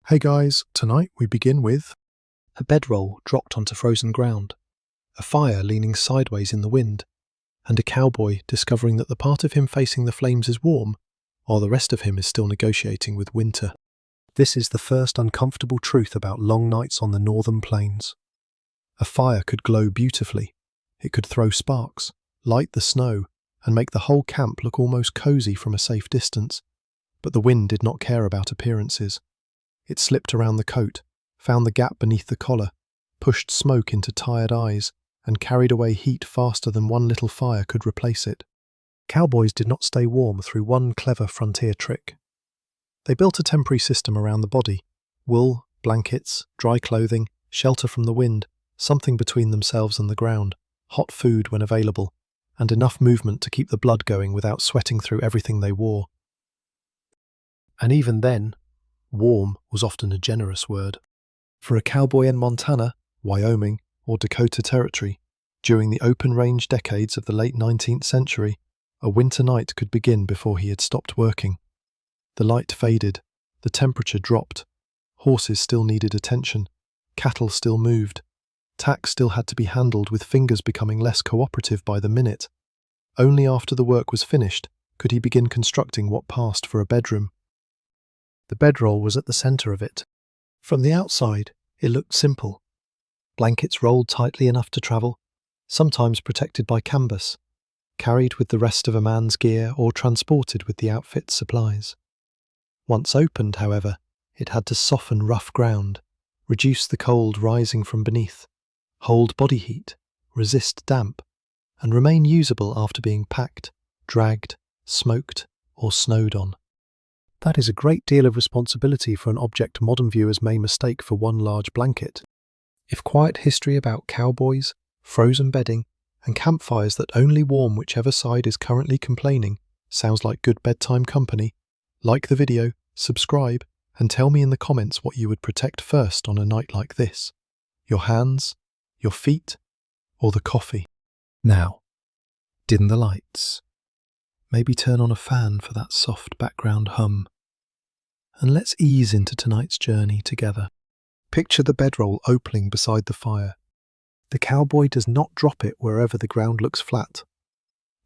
Hey guys, tonight we begin with A bedroll dropped onto frozen ground, a fire leaning sideways in the wind, and a cowboy discovering that the part of him facing the flames is warm, while the rest of him is still negotiating with winter. This is the first uncomfortable truth about long nights on the northern plains. A fire could glow beautifully. It could throw sparks, light the snow, and make the whole camp look almost cozy from a safe distance. But the wind did not care about appearances. It slipped around the coat, found the gap beneath the collar, pushed smoke into tired eyes, and carried away heat faster than one little fire could replace it. Cowboys did not stay warm through one clever frontier trick. They built a temporary system around the body: wool, blankets, dry clothing, shelter from the wind, something between themselves and the ground, hot food when available, and enough movement to keep the blood going without sweating through everything they wore. And even then, warm was often a generous word. For a cowboy in Montana, Wyoming, or Dakota Territory, during the open-range decades of the late 19th century, a winter night could begin before he had stopped working. The light faded, the temperature dropped, horses still needed attention, cattle still moved, tack still had to be handled with fingers becoming less cooperative by the minute. Only after the work was finished could he begin constructing what passed for a bedroom. The bedroll was at the centre of it. From the outside, it looked simple. Blankets rolled tightly enough to travel, sometimes protected by canvas, carried with the rest of a man's gear or transported with the outfit's supplies. Once opened, however, it had to soften rough ground, reduce the cold rising from beneath, hold body heat, resist damp, and remain usable after being packed, dragged, smoked, or snowed on. That is a great deal of responsibility for an object modern viewers may mistake for one large blanket. If quiet history about cowboys, frozen bedding, and campfires that only warm whichever side is currently complaining sounds like good bedtime company, like the video, subscribe, and tell me in the comments what you would protect first on a night like this: your hands, your feet, or the coffee. Now, dim the lights. Maybe turn on a fan for that soft background hum. And let's ease into tonight's journey together. Picture the bedroll opening beside the fire. The cowboy does not drop it wherever the ground looks flat.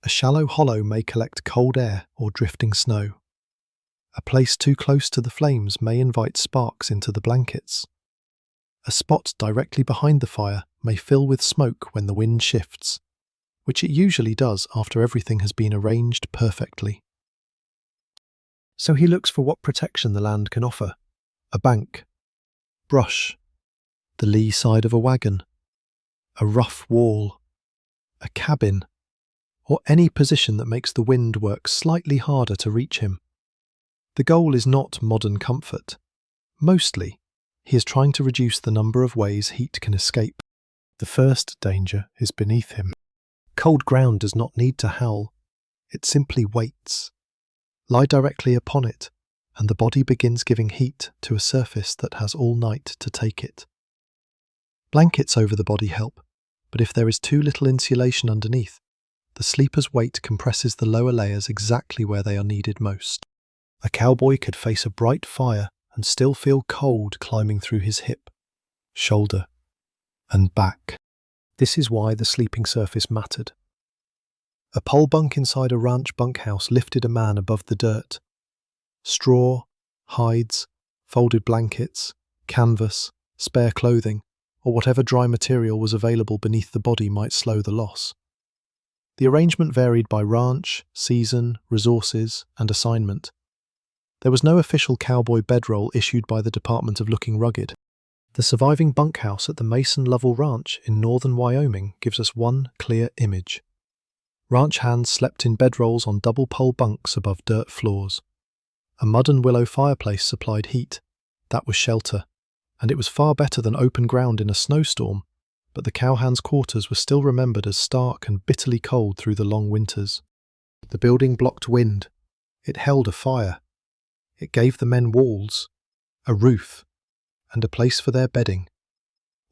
A shallow hollow may collect cold air or drifting snow. A place too close to the flames may invite sparks into the blankets. A spot directly behind the fire may fill with smoke when the wind shifts, which it usually does after everything has been arranged perfectly. So he looks for what protection the land can offer: a bank, brush, the lee side of a wagon, a rough wall, a cabin, or any position that makes the wind work slightly harder to reach him. The goal is not modern comfort. Mostly, he is trying to reduce the number of ways heat can escape. The first danger is beneath him. Cold ground does not need to howl. It simply waits. Lie directly upon it, and the body begins giving heat to a surface that has all night to take it. Blankets over the body help, but if there is too little insulation underneath, the sleeper's weight compresses the lower layers exactly where they are needed most. A cowboy could face a bright fire and still feel cold climbing through his hip, shoulder, and back. This is why the sleeping surface mattered. A pole bunk inside a ranch bunkhouse lifted a man above the dirt. Straw, hides, folded blankets, canvas, spare clothing, or whatever dry material was available beneath the body might slow the loss. The arrangement varied by ranch, season, resources, and assignment. There was no official cowboy bedroll issued by the Department of Looking Rugged. The surviving bunkhouse at the Mason Lovell Ranch in northern Wyoming gives us one clear image. Ranch hands slept in bedrolls on double pole bunks above dirt floors. A mud and willow fireplace supplied heat. That was shelter, and it was far better than open ground in a snowstorm, but the cowhands' quarters were still remembered as stark and bitterly cold through the long winters. The building blocked wind. It held a fire. It gave the men walls, a roof, and a place for their bedding.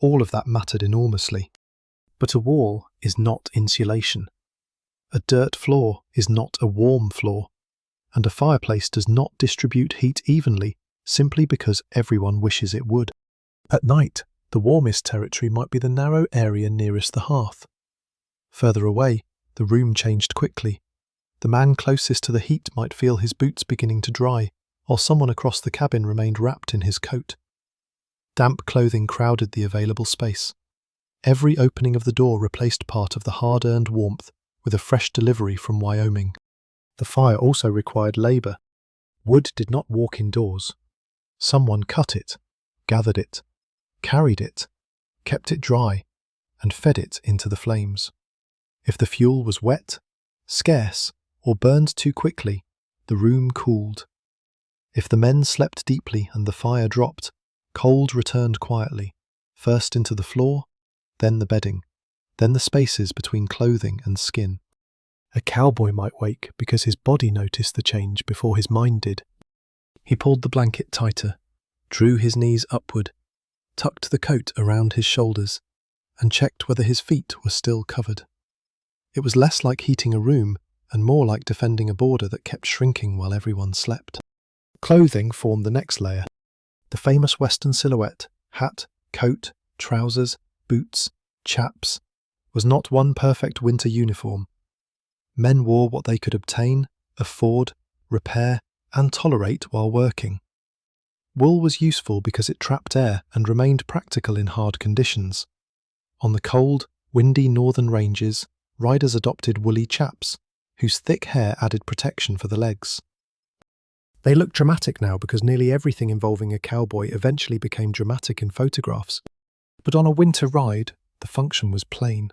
All of that mattered enormously. But a wall is not insulation. A dirt floor is not a warm floor, and a fireplace does not distribute heat evenly simply because everyone wishes it would. At night, the warmest territory might be the narrow area nearest the hearth. Further away, the room changed quickly. The man closest to the heat might feel his boots beginning to dry, while someone across the cabin remained wrapped in his coat. Damp clothing crowded the available space. Every opening of the door replaced part of the hard-earned warmth with a fresh delivery from Wyoming. The fire also required labour. Wood did not walk indoors. Someone cut it, gathered it, carried it, kept it dry, and fed it into the flames. If the fuel was wet, scarce, or burned too quickly, the room cooled. If the men slept deeply and the fire dropped, cold returned quietly, first into the floor, then the bedding, then the spaces between clothing and skin. A cowboy might wake because his body noticed the change before his mind did. He pulled the blanket tighter, drew his knees upward, tucked the coat around his shoulders, and checked whether his feet were still covered. It was less like heating a room and more like defending a border that kept shrinking while everyone slept. Clothing formed the next layer. The famous Western silhouette, hat, coat, trousers, boots, chaps, was not one perfect winter uniform. Men wore what they could obtain, afford, repair, and tolerate while working. Wool was useful because it trapped air and remained practical in hard conditions. On the cold, windy northern ranges, riders adopted woolly chaps, whose thick hair added protection for the legs. They look dramatic now because nearly everything involving a cowboy eventually became dramatic in photographs. But on a winter ride, the function was plain.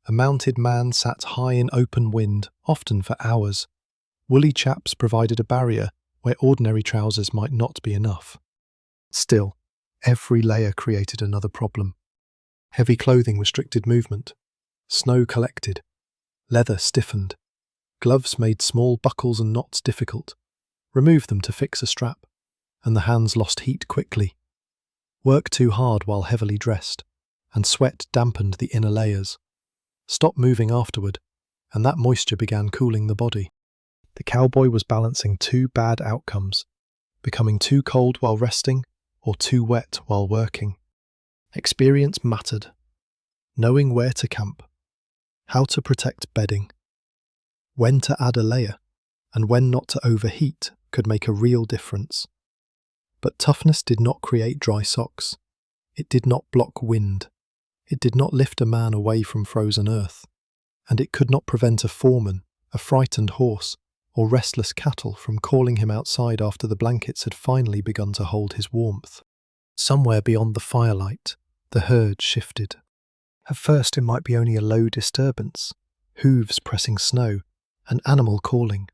A mounted man sat high in open wind, often for hours. Woolly chaps provided a barrier where ordinary trousers might not be enough. Still, every layer created another problem. Heavy clothing restricted movement. Snow collected. Leather stiffened. Gloves made small buckles and knots difficult. Remove them to fix a strap, and the hands lost heat quickly. Work too hard while heavily dressed, and sweat dampened the inner layers. Stop moving afterward, and that moisture began cooling the body. The cowboy was balancing two bad outcomes, becoming too cold while resting or too wet while working. Experience mattered. Knowing where to camp, how to protect bedding, when to add a layer, and when not to overheat could make a real difference. But toughness did not create dry socks. It did not block wind. It did not lift a man away from frozen earth. And it could not prevent a foreman, a frightened horse, or restless cattle from calling him outside after the blankets had finally begun to hold his warmth. Somewhere beyond the firelight, the herd shifted. At first it might be only a low disturbance, hooves pressing snow, an animal calling,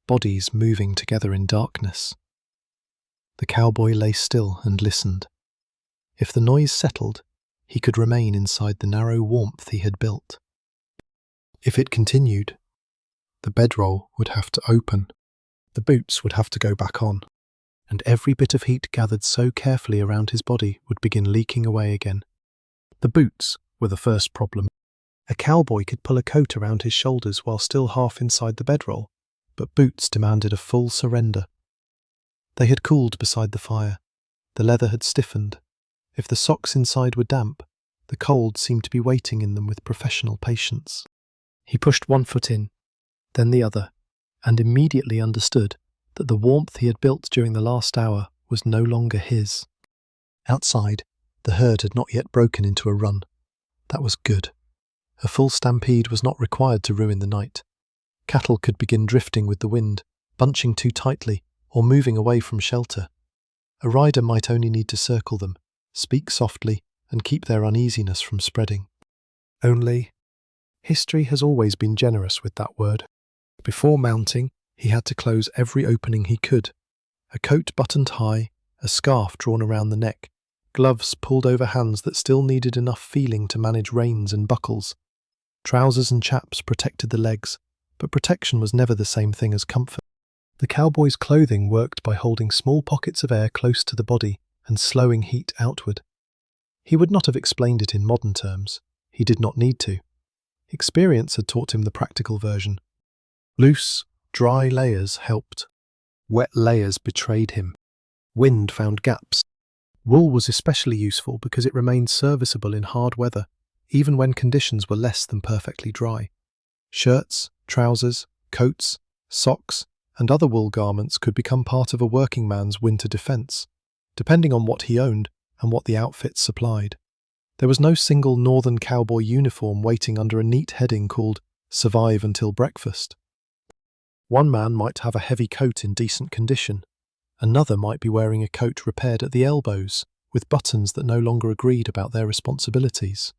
bodies moving together in darkness. The cowboy lay still and listened. If the noise settled, he could remain inside the narrow warmth he had built. If it continued, the bedroll would have to open, the boots would have to go back on, and every bit of heat gathered so carefully around his body would begin leaking away again. The boots were the first problem. A cowboy could pull a coat around his shoulders while still half inside the bedroll, but boots demanded a full surrender. They had cooled beside the fire. The leather had stiffened. If the socks inside were damp, the cold seemed to be waiting in them with professional patience. He pushed one foot in, then the other, and immediately understood that the warmth he had built during the last hour was no longer his. Outside, the herd had not yet broken into a run. That was good. A full stampede was not required to ruin the night. Cattle could begin drifting with the wind, bunching too tightly, or moving away from shelter. A rider might only need to circle them, speak softly, and keep their uneasiness from spreading. Only, history has always been generous with that word. Before mounting, he had to close every opening he could. A coat buttoned high, a scarf drawn around the neck, gloves pulled over hands that still needed enough feeling to manage reins and buckles. Trousers and chaps protected the legs, but protection was never the same thing as comfort. The cowboy's clothing worked by holding small pockets of air close to the body and slowing heat outward. He would not have explained it in modern terms. He did not need to. Experience had taught him the practical version. Loose, dry layers helped. Wet layers betrayed him. Wind found gaps. Wool was especially useful because it remained serviceable in hard weather, even when conditions were less than perfectly dry. Shirts, trousers, coats, socks, and other wool garments could become part of a working man's winter defense, depending on what he owned and what the outfit supplied. There was no single northern cowboy uniform waiting under a neat heading called "Survive Until Breakfast." One man might have a heavy coat in decent condition. Another might be wearing a coat repaired at the elbows, with buttons that no longer agreed about their responsibilities.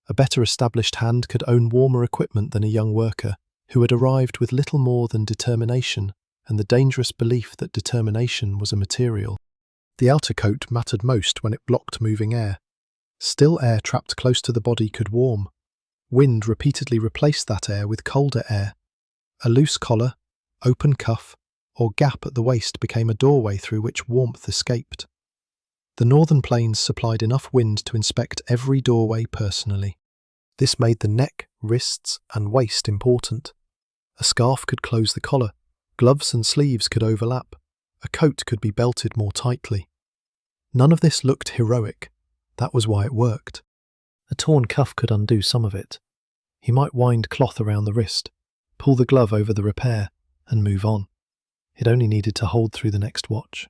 A better established hand could own warmer equipment than a young worker who had arrived with little more than determination and the dangerous belief that determination was a material. The outer coat mattered most when it blocked moving air. Still air trapped close to the body could warm. Wind repeatedly replaced that air with colder air. A loose collar, open cuff, or gap at the waist became a doorway through which warmth escaped. The northern plains supplied enough wind to inspect every doorway personally. This made the neck, wrists, and waist important. A scarf could close the collar, gloves and sleeves could overlap, a coat could be belted more tightly. None of this looked heroic. That was why it worked. A torn cuff could undo some of it. He might wind cloth around the wrist, pull the glove over the repair, and move on. It only needed to hold through the next watch.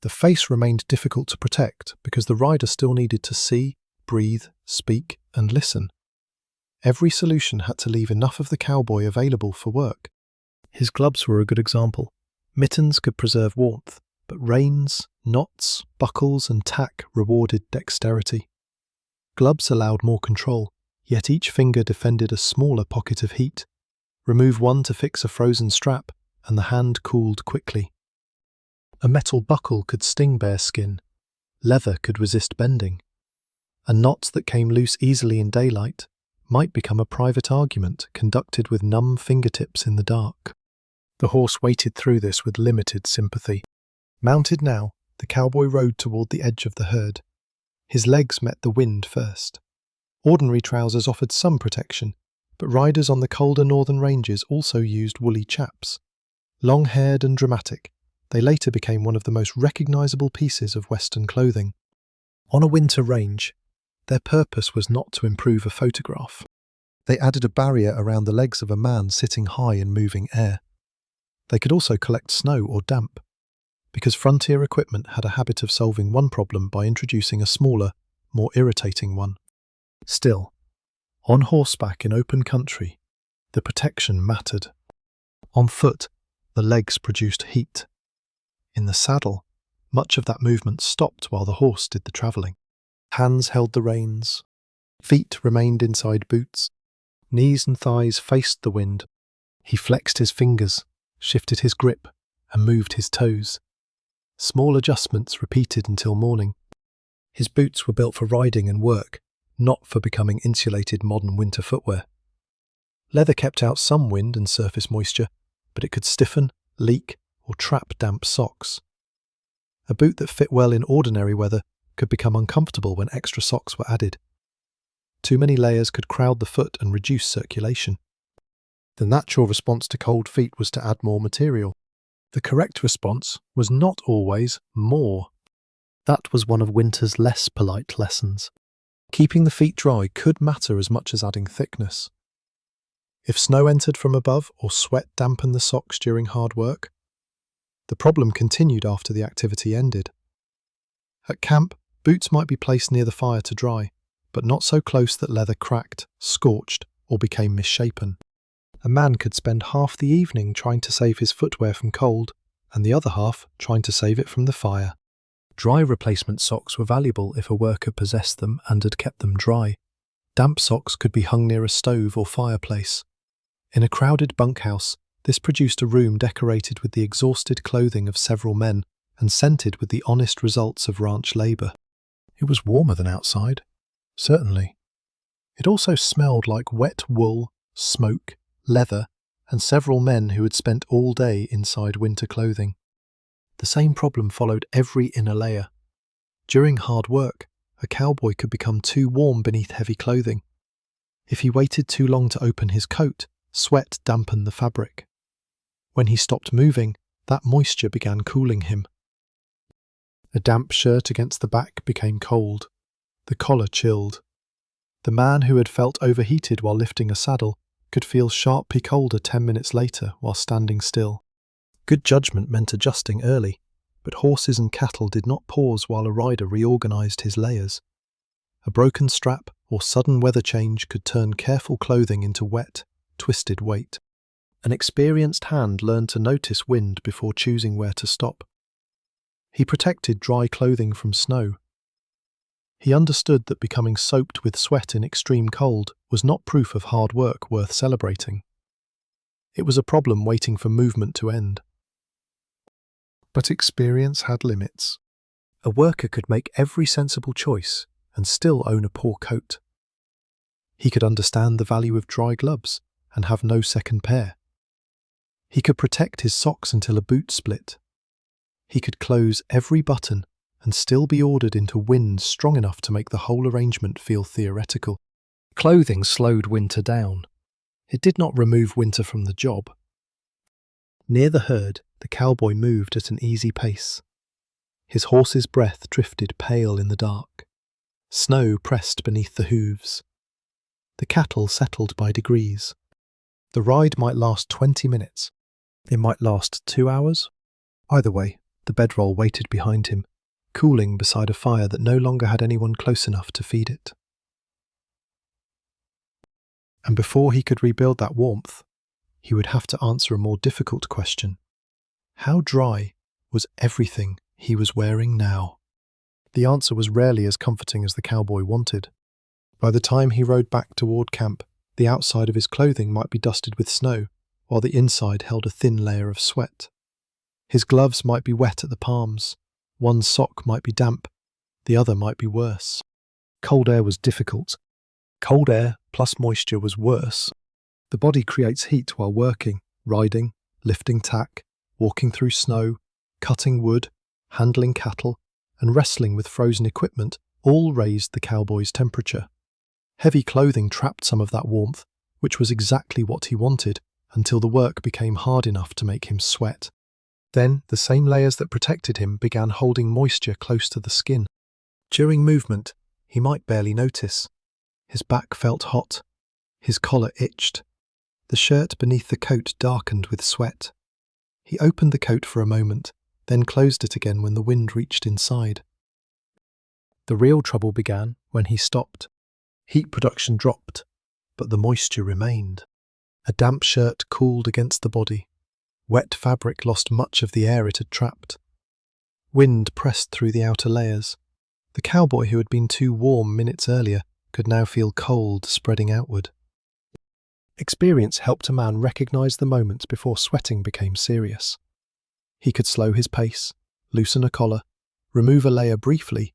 The face remained difficult to protect because the rider still needed to see, breathe, speak, and listen. Every solution had to leave enough of the cowboy available for work. His gloves were a good example. Mittens could preserve warmth, but reins, knots, buckles, and tack rewarded dexterity. Gloves allowed more control, yet each finger defended a smaller pocket of heat. Remove one to fix a frozen strap, and the hand cooled quickly. A metal buckle could sting bare skin. Leather could resist bending. A knot that came loose easily in daylight might become a private argument conducted with numb fingertips in the dark. The horse waited through this with limited sympathy. Mounted now, the cowboy rode toward the edge of the herd. His legs met the wind first. Ordinary trousers offered some protection, but riders on the colder northern ranges also used woolly chaps. Long-haired and dramatic, they later became one of the most recognizable pieces of Western clothing. On a winter range, their purpose was not to improve a photograph. They added a barrier around the legs of a man sitting high in moving air. They could also collect snow or damp, because frontier equipment had a habit of solving one problem by introducing a smaller, more irritating one. Still, on horseback in open country, the protection mattered. On foot, the legs produced heat. In the saddle, much of that movement stopped while the horse did the travelling. Hands held the reins. Feet remained inside boots. Knees and thighs faced the wind. He flexed his fingers, shifted his grip, and moved his toes. Small adjustments repeated until morning. His boots were built for riding and work, not for becoming insulated modern winter footwear. Leather kept out some wind and surface moisture, but it could stiffen, leak, or trap damp socks. A boot that fit well in ordinary weather could become uncomfortable when extra socks were added. Too many layers could crowd the foot and reduce circulation. The natural response to cold feet was to add more material. The correct response was not always more. That was one of winter's less polite lessons. Keeping the feet dry could matter as much as adding thickness. If snow entered from above or sweat dampened the socks during hard work, the problem continued after the activity ended. At camp, boots might be placed near the fire to dry, but not so close that leather cracked, scorched, or became misshapen. A man could spend half the evening trying to save his footwear from cold, and the other half trying to save it from the fire. Dry replacement socks were valuable if a worker possessed them and had kept them dry. Damp socks could be hung near a stove or fireplace. In a crowded bunkhouse, this produced a room decorated with the exhausted clothing of several men and scented with the honest results of ranch labour. It was warmer than outside, certainly. It also smelled like wet wool, smoke, leather, and several men who had spent all day inside winter clothing. The same problem followed every inner layer. During hard work, a cowboy could become too warm beneath heavy clothing. If he waited too long to open his coat, sweat dampened the fabric. When he stopped moving, that moisture began cooling him. A damp shirt against the back became cold. The collar chilled. The man who had felt overheated while lifting a saddle could feel sharply colder 10 minutes later while standing still. Good judgment meant adjusting early, but horses and cattle did not pause while a rider reorganized his layers. A broken strap or sudden weather change could turn careful clothing into wet, twisted weight. An experienced hand learned to notice wind before choosing where to stop. He protected dry clothing from snow. He understood that becoming soaked with sweat in extreme cold was not proof of hard work worth celebrating. It was a problem waiting for movement to end. But experience had limits. A worker could make every sensible choice and still own a poor coat. He could understand the value of dry gloves and have no second pair. He could protect his socks until a boot split. He could close every button and still be ordered into winds strong enough to make the whole arrangement feel theoretical. Clothing slowed winter down. It did not remove winter from the job. Near the herd, the cowboy moved at an easy pace. His horse's breath drifted pale in the dark. Snow pressed beneath the hooves. The cattle settled by degrees. The ride might last 20 minutes. It might last 2 hours. Either way, the bedroll waited behind him, cooling beside a fire that no longer had anyone close enough to feed it. And before he could rebuild that warmth, he would have to answer a more difficult question. How dry was everything he was wearing now? The answer was rarely as comforting as the cowboy wanted. By the time he rode back toward camp, the outside of his clothing might be dusted with snow, while the inside held a thin layer of sweat. His gloves might be wet at the palms. One sock might be damp. The other might be worse. Cold air was difficult. Cold air plus moisture was worse. The body creates heat while working, riding, lifting tack, walking through snow, cutting wood, handling cattle, and wrestling with frozen equipment all raised the cowboy's temperature. Heavy clothing trapped some of that warmth, which was exactly what he wanted, until the work became hard enough to make him sweat. Then, the same layers that protected him began holding moisture close to the skin. During movement, he might barely notice. His back felt hot. His collar itched. The shirt beneath the coat darkened with sweat. He opened the coat for a moment, then closed it again when the wind reached inside. The real trouble began when he stopped. Heat production dropped, but the moisture remained. A damp shirt cooled against the body. Wet fabric lost much of the air it had trapped. Wind pressed through the outer layers. The cowboy who had been too warm minutes earlier could now feel cold spreading outward. Experience helped a man recognize the moments before sweating became serious. He could slow his pace, loosen a collar, remove a layer briefly,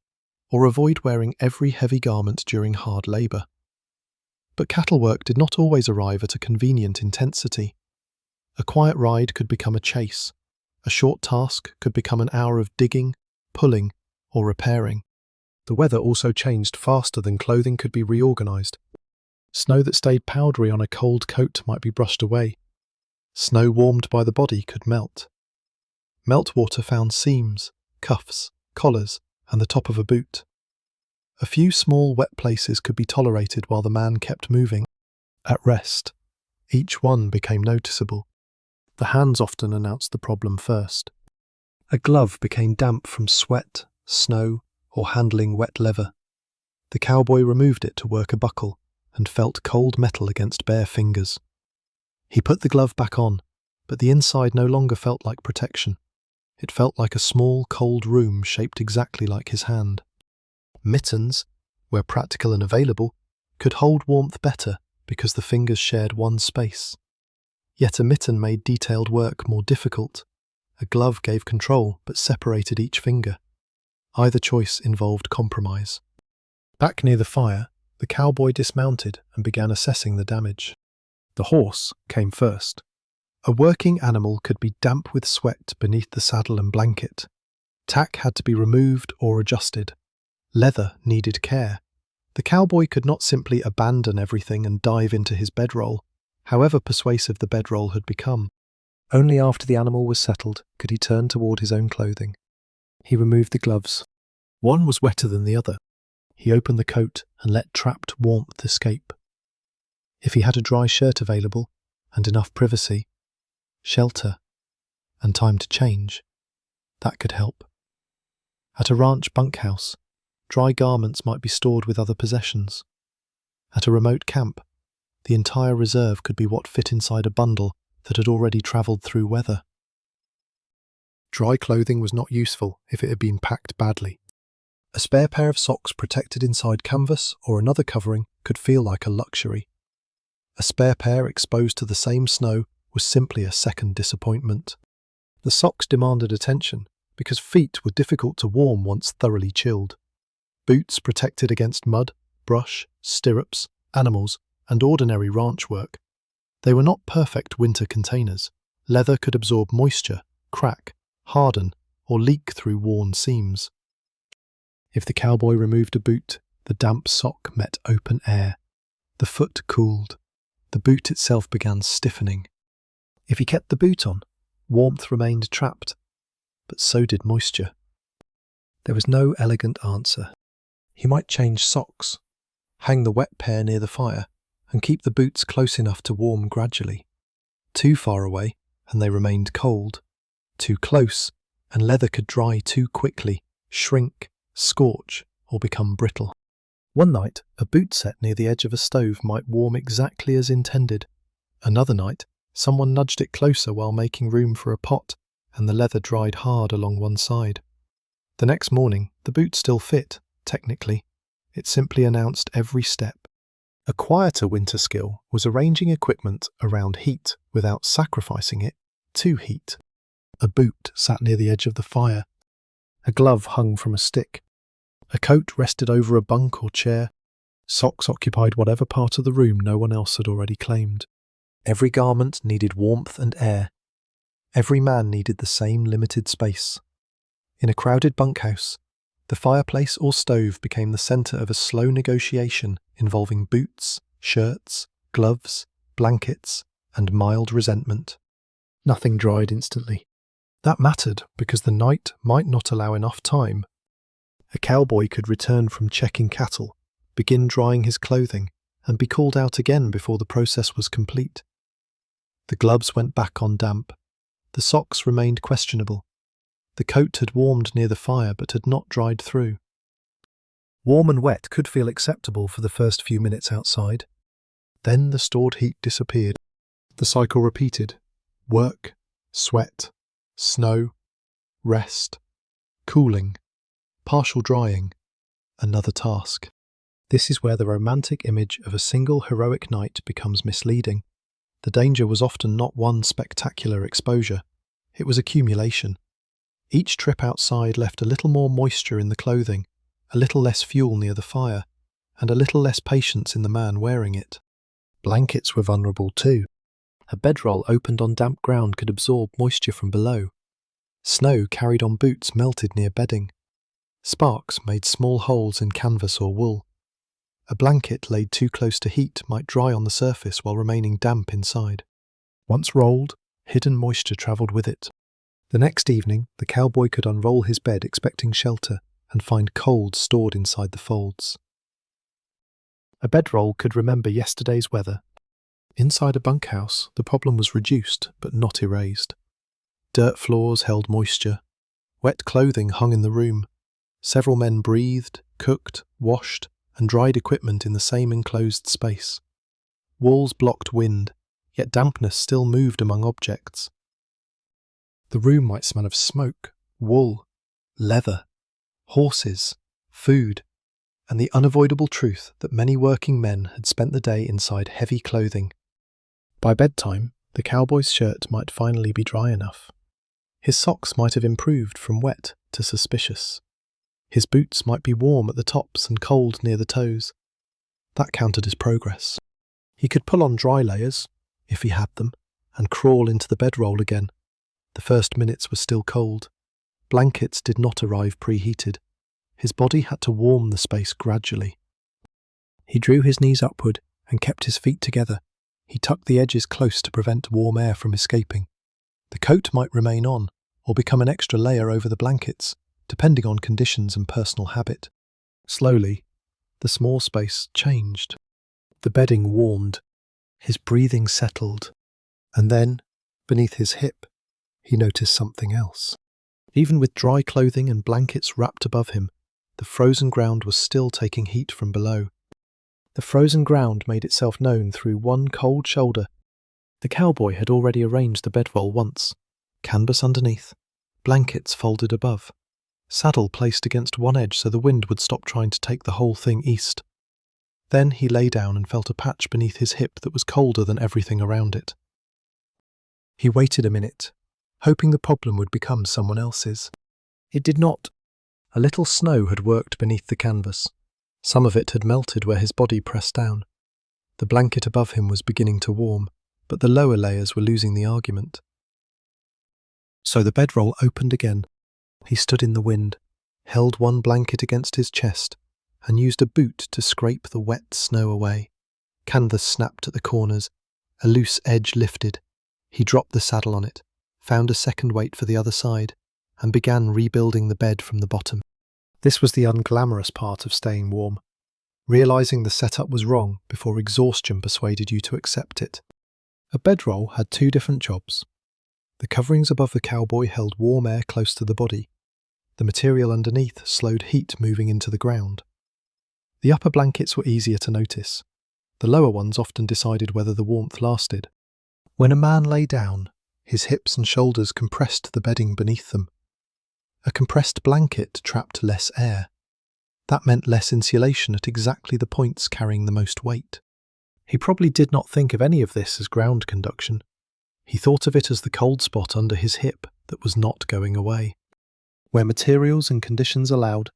or avoid wearing every heavy garment during hard labor. But cattle work did not always arrive at a convenient intensity. A quiet ride could become a chase. A short task could become an hour of digging, pulling, or repairing. The weather also changed faster than clothing could be reorganized. Snow that stayed powdery on a cold coat might be brushed away. Snow warmed by the body could melt. Meltwater found seams, cuffs, collars, and the top of a boot. A few small wet places could be tolerated while the man kept moving. At rest, each one became noticeable. The hands often announced the problem first. A glove became damp from sweat, snow, or handling wet leather. The cowboy removed it to work a buckle and felt cold metal against bare fingers. He put the glove back on, but the inside no longer felt like protection. It felt like a small, cold room shaped exactly like his hand. Mittens, where practical and available, could hold warmth better because the fingers shared one space. Yet a mitten made detailed work more difficult. A glove gave control but separated each finger. Either choice involved compromise. Back near the fire, the cowboy dismounted and began assessing the damage. The horse came first. A working animal could be damp with sweat beneath the saddle and blanket. Tack had to be removed or adjusted. Leather needed care. The cowboy could not simply abandon everything and dive into his bedroll, however persuasive the bedroll had become. Only after the animal was settled could he turn toward his own clothing. He removed the gloves. One was wetter than the other. He opened the coat and let trapped warmth escape. If he had a dry shirt available and enough privacy, shelter, and time to change, that could help. At a ranch bunkhouse, dry garments might be stored with other possessions. At a remote camp, the entire reserve could be what fit inside a bundle that had already travelled through weather. Dry clothing was not useful if it had been packed badly. A spare pair of socks protected inside canvas or another covering could feel like a luxury. A spare pair exposed to the same snow was simply a second disappointment. The socks demanded attention because feet were difficult to warm once thoroughly chilled. Boots protected against mud, brush, stirrups, animals, and ordinary ranch work. They were not perfect winter containers. Leather could absorb moisture, crack, harden, or leak through worn seams. If the cowboy removed a boot, the damp sock met open air. The foot cooled. The boot itself began stiffening. If he kept the boot on, warmth remained trapped, but so did moisture. There was no elegant answer. He might change socks, hang the wet pair near the fire, and keep the boots close enough to warm gradually. Too far away, and they remained cold. Too close, and leather could dry too quickly, shrink, scorch, or become brittle. One night, a boot set near the edge of a stove might warm exactly as intended. Another night, someone nudged it closer while making room for a pot, and the leather dried hard along one side. The next morning, the boot still fit, technically. It simply announced every step. A quieter winter skill was arranging equipment around heat without sacrificing it to heat. A boot sat near the edge of the fire. A glove hung from a stick. A coat rested over a bunk or chair. Socks occupied whatever part of the room no one else had already claimed. Every garment needed warmth and air. Every man needed the same limited space. In a crowded bunkhouse, the fireplace or stove became the centre of a slow negotiation involving boots, shirts, gloves, blankets, and mild resentment. Nothing dried instantly. That mattered because the night might not allow enough time. A cowboy could return from checking cattle, begin drying his clothing, and be called out again before the process was complete. The gloves went back on damp. The socks remained questionable. The coat had warmed near the fire but had not dried through. Warm and wet could feel acceptable for the first few minutes outside. Then the stored heat disappeared. The cycle repeated. Work, sweat, snow, rest, cooling, partial drying, another task. This is where the romantic image of a single heroic night becomes misleading. The danger was often not one spectacular exposure. It was accumulation. Each trip outside left a little more moisture in the clothing, a little less fuel near the fire, and a little less patience in the man wearing it. Blankets were vulnerable too. A bedroll opened on damp ground could absorb moisture from below. Snow carried on boots melted near bedding. Sparks made small holes in canvas or wool. A blanket laid too close to heat might dry on the surface while remaining damp inside. Once rolled, hidden moisture travelled with it. The next evening, the cowboy could unroll his bed expecting shelter and find cold stored inside the folds. A bedroll could remember yesterday's weather. Inside a bunkhouse, the problem was reduced but not erased. Dirt floors held moisture. Wet clothing hung in the room. Several men breathed, cooked, washed, and dried equipment in the same enclosed space. Walls blocked wind, yet dampness still moved among objects. The room might smell of smoke, wool, leather, horses, food, and the unavoidable truth that many working men had spent the day inside heavy clothing. By bedtime, the cowboy's shirt might finally be dry enough. His socks might have improved from wet to suspicious. His boots might be warm at the tops and cold near the toes. That counted as progress. He could pull on dry layers, if he had them, and crawl into the bedroll again. The first minutes were still cold. Blankets did not arrive preheated. His body had to warm the space gradually. He drew his knees upward and kept his feet together. He tucked the edges close to prevent warm air from escaping. The coat might remain on, or become an extra layer over the blankets, depending on conditions and personal habit. Slowly, the small space changed. The bedding warmed, his breathing settled, and then, beneath his hip, he noticed something else. Even with dry clothing and blankets wrapped above him, the frozen ground was still taking heat from below. The frozen ground made itself known through one cold shoulder. The cowboy had already arranged the bedroll once, canvas underneath, blankets folded above, saddle placed against one edge so the wind would stop trying to take the whole thing east. Then he lay down and felt a patch beneath his hip that was colder than everything around it. He waited a minute, hoping the problem would become someone else's. It did not. A little snow had worked beneath the canvas. Some of it had melted where his body pressed down. The blanket above him was beginning to warm, but the lower layers were losing the argument. So the bedroll opened again. He stood in the wind, held one blanket against his chest, and used a boot to scrape the wet snow away. Canvas snapped at the corners, a loose edge lifted. He dropped the saddle on it, found a second weight for the other side, and began rebuilding the bed from the bottom. This was the unglamorous part of staying warm, realizing the setup was wrong before exhaustion persuaded you to accept it. A bedroll had two different jobs. The coverings above the cowboy held warm air close to the body. The material underneath slowed heat moving into the ground. The upper blankets were easier to notice. The lower ones often decided whether the warmth lasted. When a man lay down, his hips and shoulders compressed the bedding beneath them. A compressed blanket trapped less air. That meant less insulation at exactly the points carrying the most weight. He probably did not think of any of this as ground conduction. He thought of it as the cold spot under his hip that was not going away. Where materials and conditions allowed,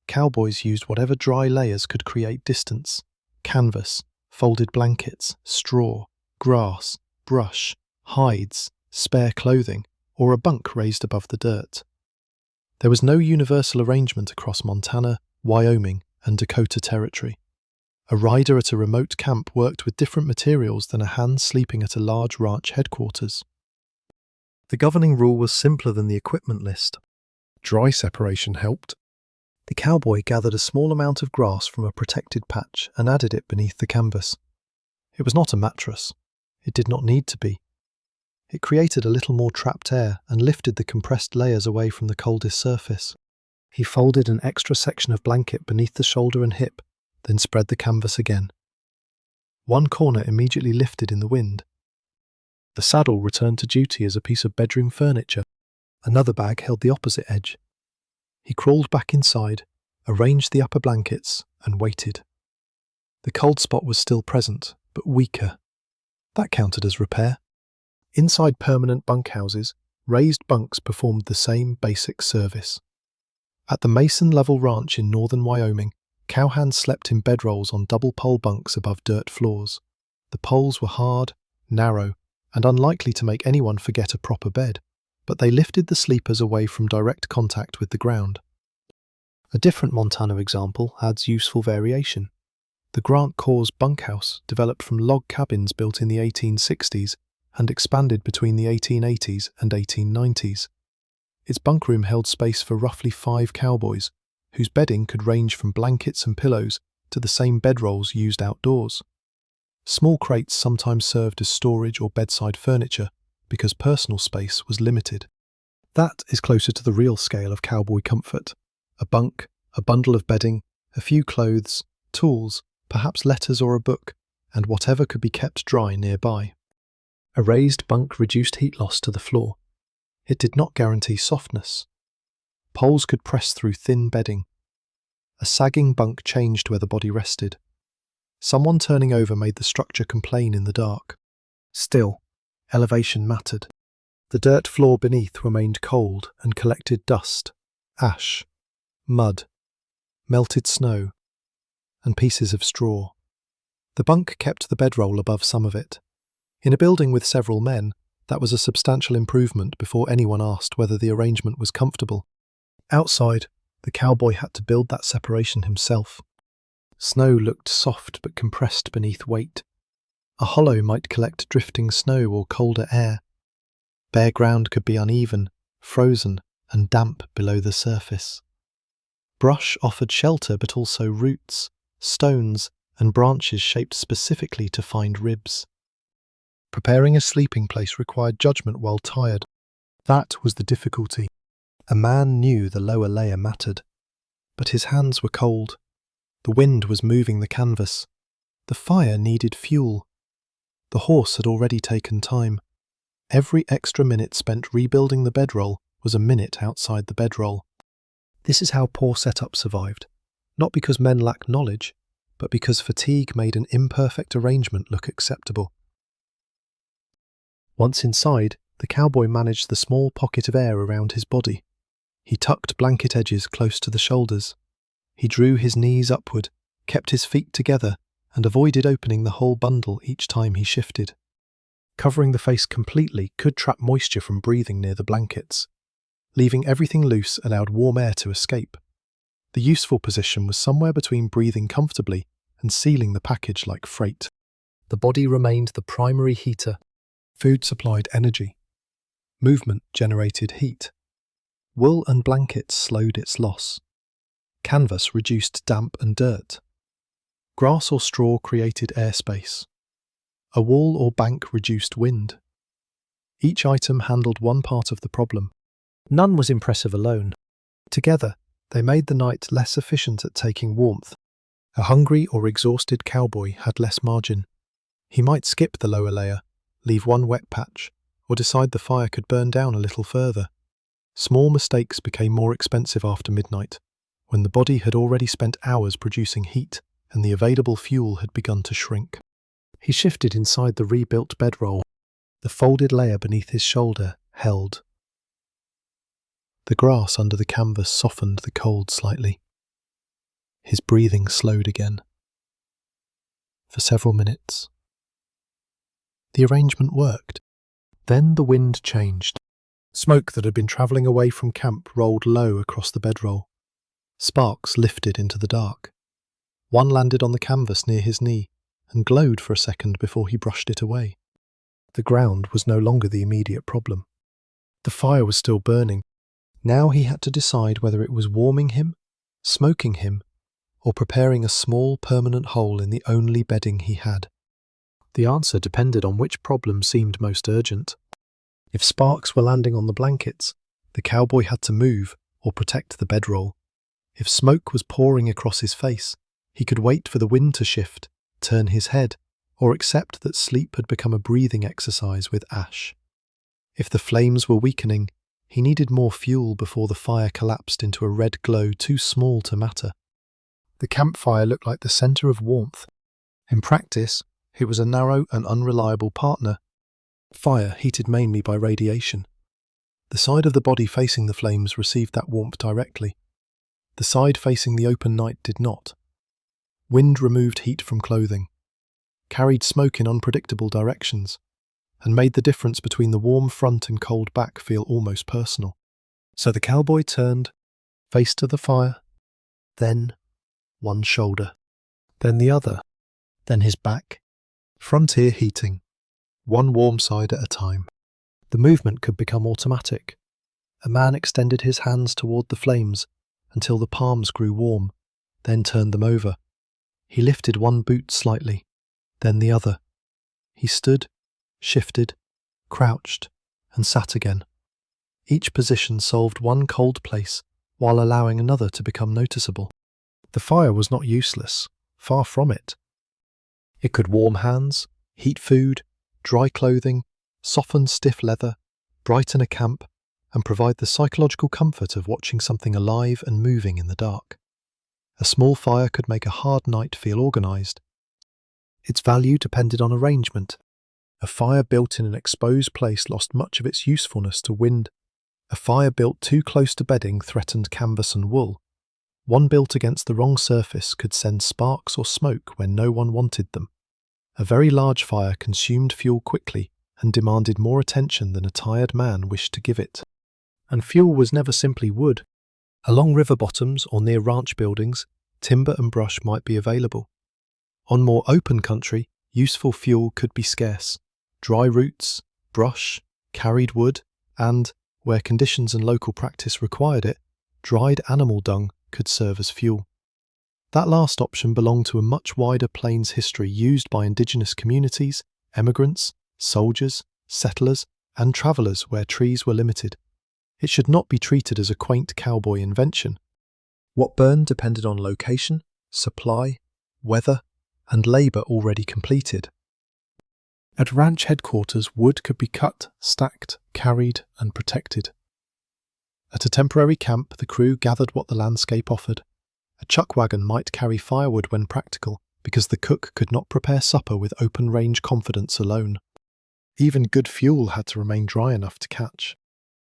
cowboys used whatever dry layers could create distance: canvas, folded blankets, straw, grass, brush, hides, spare clothing, or a bunk raised above the dirt. There was no universal arrangement across Montana, Wyoming, and Dakota Territory. A rider at a remote camp worked with different materials than a hand sleeping at a large ranch headquarters. The governing rule was simpler than the equipment list. Dry separation helped. The cowboy gathered a small amount of grass from a protected patch and added it beneath the canvas. It was not a mattress. It did not need to be. It created a little more trapped air and lifted the compressed layers away from the coldest surface. He folded an extra section of blanket beneath the shoulder and hip, then spread the canvas again. One corner immediately lifted in the wind. The saddle returned to duty as a piece of bedroom furniture. Another bag held the opposite edge. He crawled back inside, arranged the upper blankets, and waited. The cold spot was still present, but weaker. That counted as repair. Inside permanent bunkhouses, raised bunks performed the same basic service. At the Mason Level Ranch in northern Wyoming, cowhands slept in bedrolls on double pole bunks above dirt floors. The poles were hard, narrow, and unlikely to make anyone forget a proper bed, but they lifted the sleepers away from direct contact with the ground. A different Montana example adds useful variation. The Grant Corps bunkhouse developed from log cabins built in the 1860s and expanded between the 1880s and 1890s. Its bunkroom held space for roughly 5 cowboys, whose bedding could range from blankets and pillows to the same bedrolls used outdoors. Small crates sometimes served as storage or bedside furniture because personal space was limited. That is closer to the real scale of cowboy comfort. A bunk, a bundle of bedding, a few clothes, tools, perhaps letters or a book, and whatever could be kept dry nearby. A raised bunk reduced heat loss to the floor. It did not guarantee softness. Poles could press through thin bedding. A sagging bunk changed where the body rested. Someone turning over made the structure complain in the dark. Still, elevation mattered. The dirt floor beneath remained cold and collected dust, ash, mud, melted snow, and pieces of straw. The bunk kept the bedroll above some of it. In a building with several men, that was a substantial improvement before anyone asked whether the arrangement was comfortable. Outside, the cowboy had to build that separation himself. Snow looked soft but compressed beneath weight. A hollow might collect drifting snow or colder air. Bare ground could be uneven, frozen, and damp below the surface. Brush offered shelter, but also roots, stones, and branches shaped specifically to find ribs. Preparing a sleeping place required judgment while tired. That was the difficulty. A man knew the lower layer mattered, but his hands were cold. The wind was moving the canvas. The fire needed fuel. The horse had already taken time. Every extra minute spent rebuilding the bedroll was a minute outside the bedroll. This is how poor setup survived, not because men lacked knowledge, but because fatigue made an imperfect arrangement look acceptable. Once inside, the cowboy managed the small pocket of air around his body. He tucked blanket edges close to the shoulders. He drew his knees upward, kept his feet together, and avoided opening the whole bundle each time he shifted. Covering the face completely could trap moisture from breathing near the blankets. Leaving everything loose allowed warm air to escape. The useful position was somewhere between breathing comfortably and sealing the package like freight. The body remained the primary heater. Food supplied energy. Movement generated heat. Wool and blankets slowed its loss. Canvas reduced damp and dirt. Grass or straw created airspace. A wall or bank reduced wind. Each item handled one part of the problem. None was impressive alone. Together, they made the night less efficient at taking warmth. A hungry or exhausted cowboy had less margin. He might skip the lower layer, leave one wet patch, or decide the fire could burn down a little further. Small mistakes became more expensive after midnight, when the body had already spent hours producing heat and the available fuel had begun to shrink. He shifted inside the rebuilt bedroll. The folded layer beneath his shoulder held. The grass under the canvas softened the cold slightly. His breathing slowed again. For several minutes. The arrangement worked. Then the wind changed. Smoke that had been travelling away from camp rolled low across the bedroll. Sparks lifted into the dark. One landed on the canvas near his knee and glowed for a second before he brushed it away. The ground was no longer the immediate problem. The fire was still burning. Now he had to decide whether it was warming him, smoking him, or preparing a small permanent hole in the only bedding he had. The answer depended on which problem seemed most urgent. If sparks were landing on the blankets, the cowboy had to move or protect the bedroll. If smoke was pouring across his face, he could wait for the wind to shift, turn his head, or accept that sleep had become a breathing exercise with ash. If the flames were weakening, he needed more fuel before the fire collapsed into a red glow too small to matter. The campfire looked like the centre of warmth. In practice, it was a narrow and unreliable partner. Fire heated mainly by radiation. The side of the body facing the flames received that warmth directly. The side facing the open night did not. Wind removed heat from clothing, carried smoke in unpredictable directions, and made the difference between the warm front and cold back feel almost personal. So the cowboy turned, face to the fire, then one shoulder, then the other, then his back. Frontier heating, one warm side at a time. The movement could become automatic. A man extended his hands toward the flames until the palms grew warm, then turned them over. He lifted one boot slightly, then the other. He stood, shifted, crouched, and sat again. Each position solved one cold place while allowing another to become noticeable. The fire was not useless, far from it. It could warm hands, heat food, dry clothing, soften stiff leather, brighten a camp, and provide the psychological comfort of watching something alive and moving in the dark. A small fire could make a hard night feel organised. Its value depended on arrangement. A fire built in an exposed place lost much of its usefulness to wind. A fire built too close to bedding threatened canvas and wool. One built against the wrong surface could send sparks or smoke when no one wanted them. A very large fire consumed fuel quickly and demanded more attention than a tired man wished to give it. And fuel was never simply wood. Along river bottoms or near ranch buildings, timber and brush might be available. On more open country, useful fuel could be scarce. Dry roots, brush, carried wood, and, where conditions and local practice required it, dried animal dung could serve as fuel. That last option belonged to a much wider plains history used by indigenous communities, emigrants, soldiers, settlers, and travellers where trees were limited. It should not be treated as a quaint cowboy invention. What burned depended on location, supply, weather, and labour already completed. At ranch headquarters, wood could be cut, stacked, carried, and protected. At a temporary camp, the crew gathered what the landscape offered. A chuck wagon might carry firewood when practical, because the cook could not prepare supper with open-range confidence alone. Even good fuel had to remain dry enough to catch.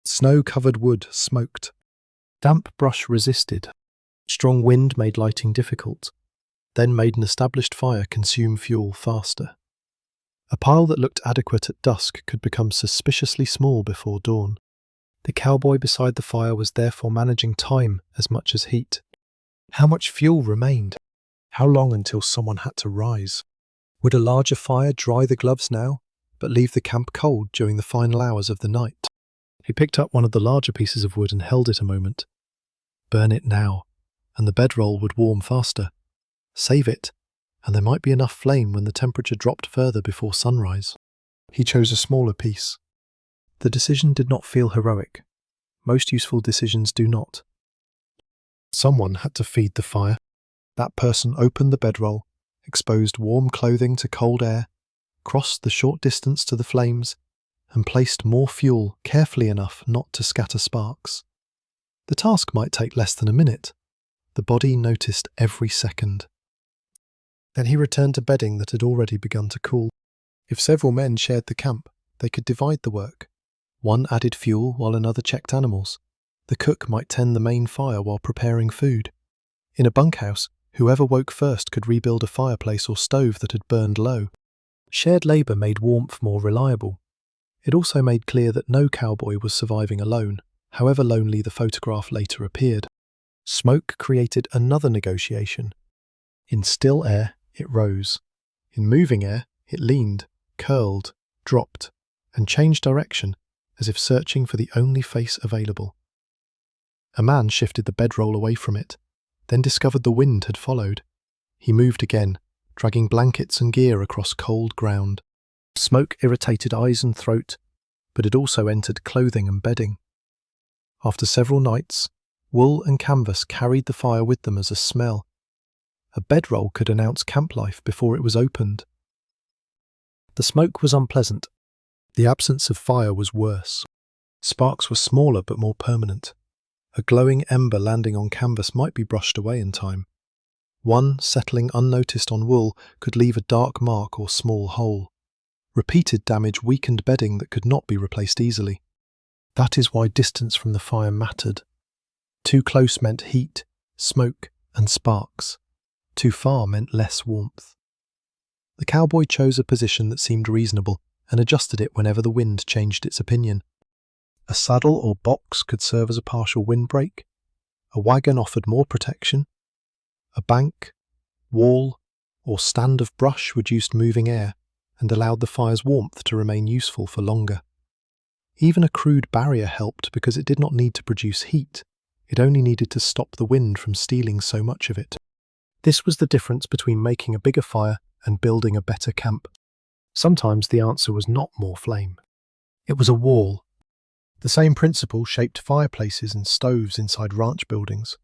Snow-covered wood smoked. Damp brush resisted. Strong wind made lighting difficult, then made an established fire consume fuel faster. A pile that looked adequate at dusk could become suspiciously small before dawn. The cowboy beside the fire was therefore managing time as much as heat. How much fuel remained? How long until someone had to rise? Would a larger fire dry the gloves now, but leave the camp cold during the final hours of the night? He picked up one of the larger pieces of wood and held it a moment. Burn it now, and the bedroll would warm faster. Save it, and there might be enough flame when the temperature dropped further before sunrise. He chose a smaller piece. The decision did not feel heroic. Most useful decisions do not. Someone had to feed the fire. That person opened the bedroll, exposed warm clothing to cold air, crossed the short distance to the flames, and placed more fuel carefully enough not to scatter sparks. The task might take less than a minute. The body noticed every second. Then he returned to bedding that had already begun to cool. If several men shared the camp, they could divide the work. One added fuel while another checked animals. The cook might tend the main fire while preparing food. In a bunkhouse, whoever woke first could rebuild a fireplace or stove that had burned low. Shared labour made warmth more reliable. It also made clear that no cowboy was surviving alone, however lonely the photograph later appeared. Smoke created another negotiation. In still air, it rose. In moving air, it leaned, curled, dropped, and changed direction, as if searching for the only face available. A man shifted the bedroll away from it, then discovered the wind had followed. He moved again, dragging blankets and gear across cold ground. Smoke irritated eyes and throat, but it also entered clothing and bedding. After several nights, wool and canvas carried the fire with them as a smell. A bedroll could announce camp life before it was opened. The smoke was unpleasant. The absence of fire was worse. Sparks were smaller but more permanent. A glowing ember landing on canvas might be brushed away in time. One settling unnoticed on wool could leave a dark mark or small hole. Repeated damage weakened bedding that could not be replaced easily. That is why distance from the fire mattered. Too close meant heat, smoke, and sparks. Too far meant less warmth. The cowboy chose a position that seemed reasonable and adjusted it whenever the wind changed its opinion. A saddle or box could serve as a partial windbreak. A wagon offered more protection. A bank, wall, or stand of brush reduced moving air and allowed the fire's warmth to remain useful for longer. Even a crude barrier helped because it did not need to produce heat. It only needed to stop the wind from stealing so much of it. This was the difference between making a bigger fire and building a better camp. Sometimes the answer was not more flame. It was a wall. The same principle shaped fireplaces and stoves inside ranch buildings.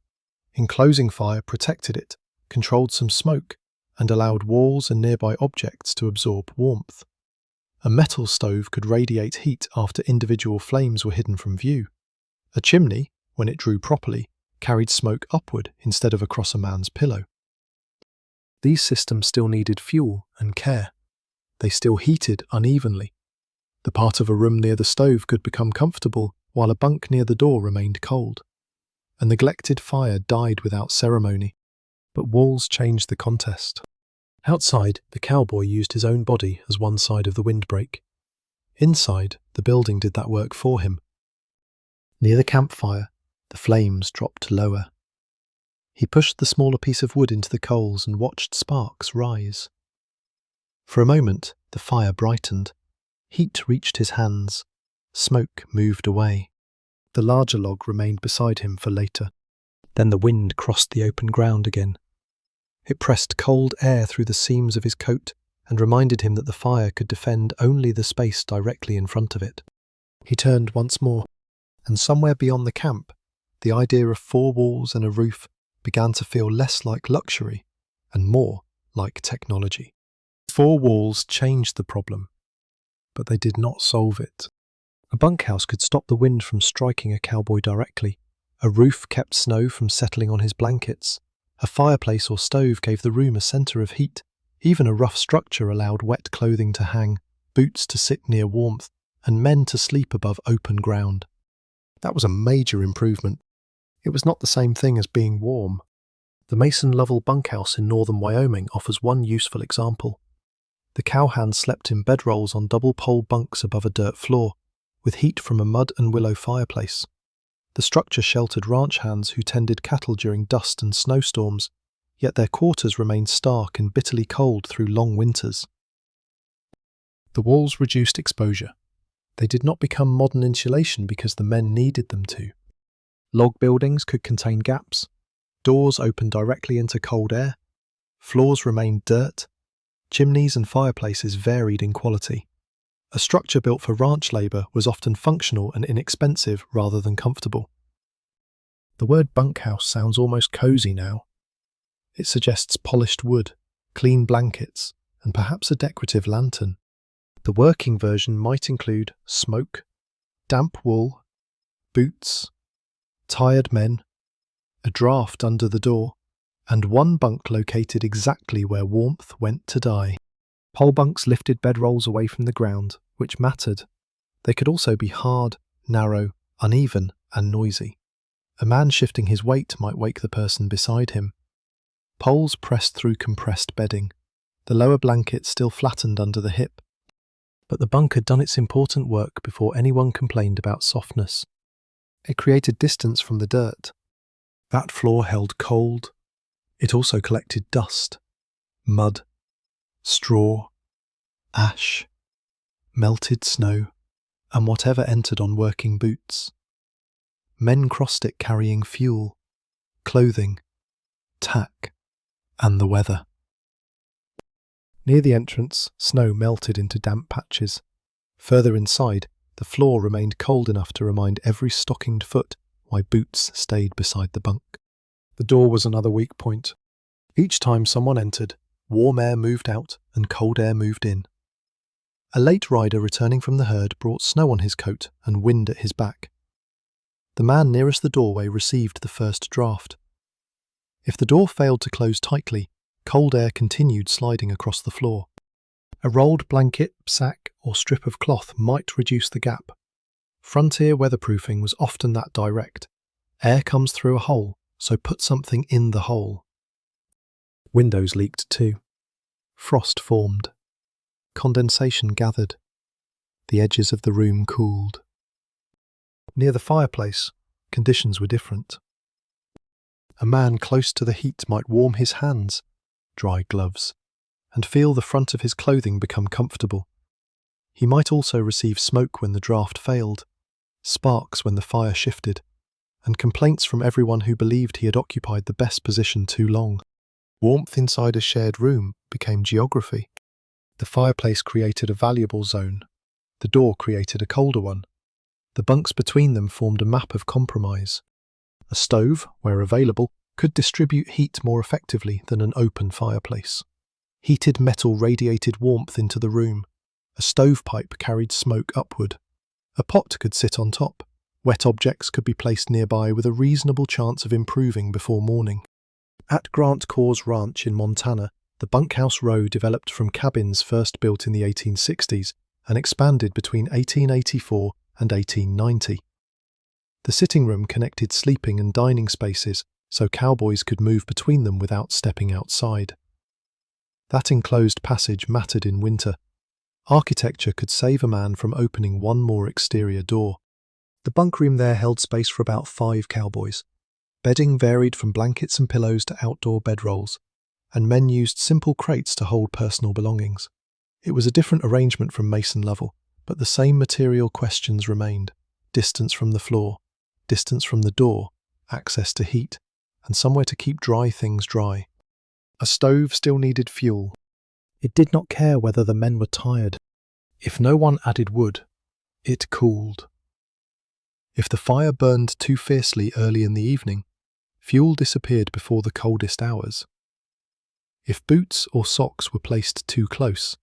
Enclosing fire protected it, controlled some smoke, and allowed walls and nearby objects to absorb warmth. A metal stove could radiate heat after individual flames were hidden from view. A chimney, when it drew properly, carried smoke upward instead of across a man's pillow. These systems still needed fuel and care. They still heated unevenly. The part of a room near the stove could become comfortable, while a bunk near the door remained cold. A neglected fire died without ceremony, but walls changed the contest. Outside, the cowboy used his own body as one side of the windbreak. Inside, the building did that work for him. Near the campfire, the flames dropped lower. He pushed the smaller piece of wood into the coals and watched sparks rise. For a moment, the fire brightened. Heat reached his hands. Smoke moved away. The larger log remained beside him for later. Then the wind crossed the open ground again. It pressed cold air through the seams of his coat and reminded him that the fire could defend only the space directly in front of it. He turned once more, and somewhere beyond the camp, the idea of 4 walls and a roof began to feel less like luxury and more like technology. 4 walls changed the problem, but they did not solve it. A bunkhouse could stop the wind from striking a cowboy directly. A roof kept snow from settling on his blankets. A fireplace or stove gave the room a centre of heat. Even a rough structure allowed wet clothing to hang, boots to sit near warmth, and men to sleep above open ground. That was a major improvement. It was not the same thing as being warm. The Mason Lovell bunkhouse in northern Wyoming offers one useful example. The cowhands slept in bedrolls on double pole bunks above a dirt floor, with heat from a mud and willow fireplace. The structure sheltered ranch hands who tended cattle during dust and snowstorms, yet their quarters remained stark and bitterly cold through long winters. The walls reduced exposure. They did not become modern insulation because the men needed them to. Log buildings could contain gaps. Doors opened directly into cold air. Floors remained dirt. Chimneys and fireplaces varied in quality. A structure built for ranch labour was often functional and inexpensive rather than comfortable. The word bunkhouse sounds almost cosy now. It suggests polished wood, clean blankets, and perhaps a decorative lantern. The working version might include smoke, damp wool, boots, tired men, a draft under the door, and one bunk located exactly where warmth went to die. Pole bunks lifted bedrolls away from the ground, which mattered. They could also be hard, narrow, uneven, and noisy. A man shifting his weight might wake the person beside him. Poles pressed through compressed bedding, the lower blanket still flattened under the hip. But the bunk had done its important work before anyone complained about softness. It created distance from the dirt. That floor held cold. It also collected dust, mud, straw, ash, melted snow, and whatever entered on working boots. Men crossed it carrying fuel, clothing, tack, and the weather. Near the entrance, snow melted into damp patches. Further inside, the floor remained cold enough to remind every stockinged foot why boots stayed beside the bunk. The door was another weak point. Each time someone entered, warm air moved out and cold air moved in. A late rider returning from the herd brought snow on his coat and wind at his back. The man nearest the doorway received the first draft. If the door failed to close tightly, cold air continued sliding across the floor. A rolled blanket, sack, or strip of cloth might reduce the gap. Frontier weatherproofing was often that direct. Air comes through a hole, so put something in the hole. Windows leaked too. Frost formed. Condensation gathered. The edges of the room cooled. Near the fireplace, conditions were different. A man close to the heat might warm his hands, dry gloves, and feel the front of his clothing become comfortable. He might also receive smoke when the draft failed, sparks when the fire shifted, and complaints from everyone who believed he had occupied the best position too long. Warmth inside a shared room became geography. The fireplace created a valuable zone. The door created a colder one. The bunks between them formed a map of compromise. A stove, where available, could distribute heat more effectively than an open fireplace. Heated metal radiated warmth into the room. A stovepipe carried smoke upward. A pot could sit on top. Wet objects could be placed nearby with a reasonable chance of improving before morning. At Grant Corps Ranch in Montana, the bunkhouse row developed from cabins first built in the 1860s and expanded between 1884 and 1890. The sitting room connected sleeping and dining spaces so cowboys could move between them without stepping outside. That enclosed passage mattered in winter. Architecture could save a man from opening one more exterior door. The bunk room there held space for about 5 cowboys. Bedding varied from blankets and pillows to outdoor bedrolls, and men used simple crates to hold personal belongings. It was a different arrangement from Mason Lovell, but the same material questions remained: distance from the floor, distance from the door, access to heat, and somewhere to keep dry things dry. A stove still needed fuel. It did not care whether the men were tired. If no one added wood, it cooled. If the fire burned too fiercely early in the evening, fuel disappeared before the coldest hours. If boots or socks were placed too close,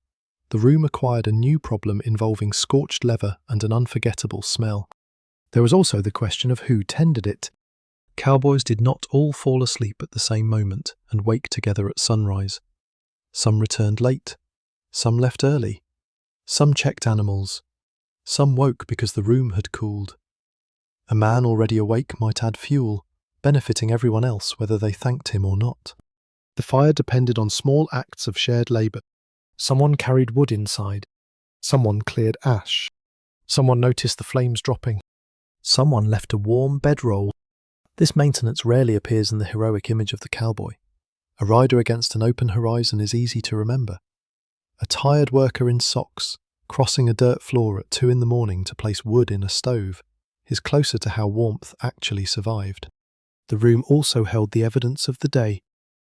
the room acquired a new problem involving scorched leather and an unforgettable smell. There was also the question of who tended it. Cowboys did not all fall asleep at the same moment and wake together at sunrise. Some returned late, some left early, some checked animals, some woke because the room had cooled. A man already awake might add fuel, benefiting everyone else whether they thanked him or not. The fire depended on small acts of shared labour. Someone carried wood inside. Someone cleared ash. Someone noticed the flames dropping. Someone left a warm bedroll. This maintenance rarely appears in the heroic image of the cowboy. A rider against an open horizon is easy to remember. A tired worker in socks, crossing a dirt floor at 2 a.m. to place wood in a stove, is closer to how warmth actually survived. The room also held the evidence of the day.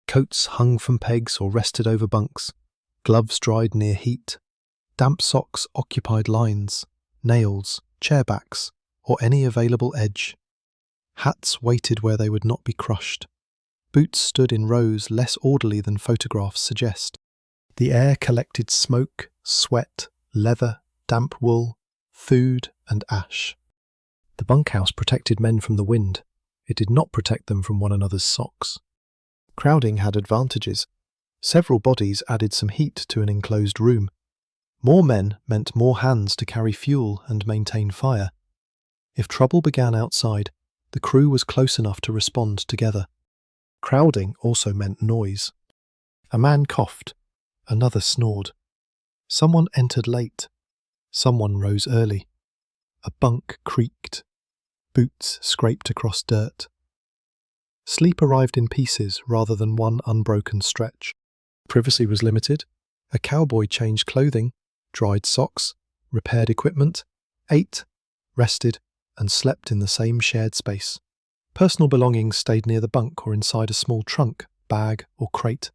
Coats hung from pegs or rested over bunks. Gloves dried near heat. Damp socks occupied lines, nails, chairbacks, or any available edge. Hats waited where they would not be crushed. Boots stood in rows less orderly than photographs suggest. The air collected smoke, sweat, leather, damp wool, food, and ash. The bunkhouse protected men from the wind. It did not protect them from one another's socks. Crowding had advantages. Several bodies added some heat to an enclosed room. More men meant more hands to carry fuel and maintain fire. If trouble began outside, the crew was close enough to respond together. Crowding also meant noise. A man coughed. Another snored. Someone entered late. Someone rose early. A bunk creaked. Boots scraped across dirt. Sleep arrived in pieces rather than one unbroken stretch. Privacy was limited. A cowboy changed clothing, dried socks, repaired equipment, ate, rested, and slept in the same shared space. Personal belongings stayed near the bunk or inside a small trunk, bag, or crate.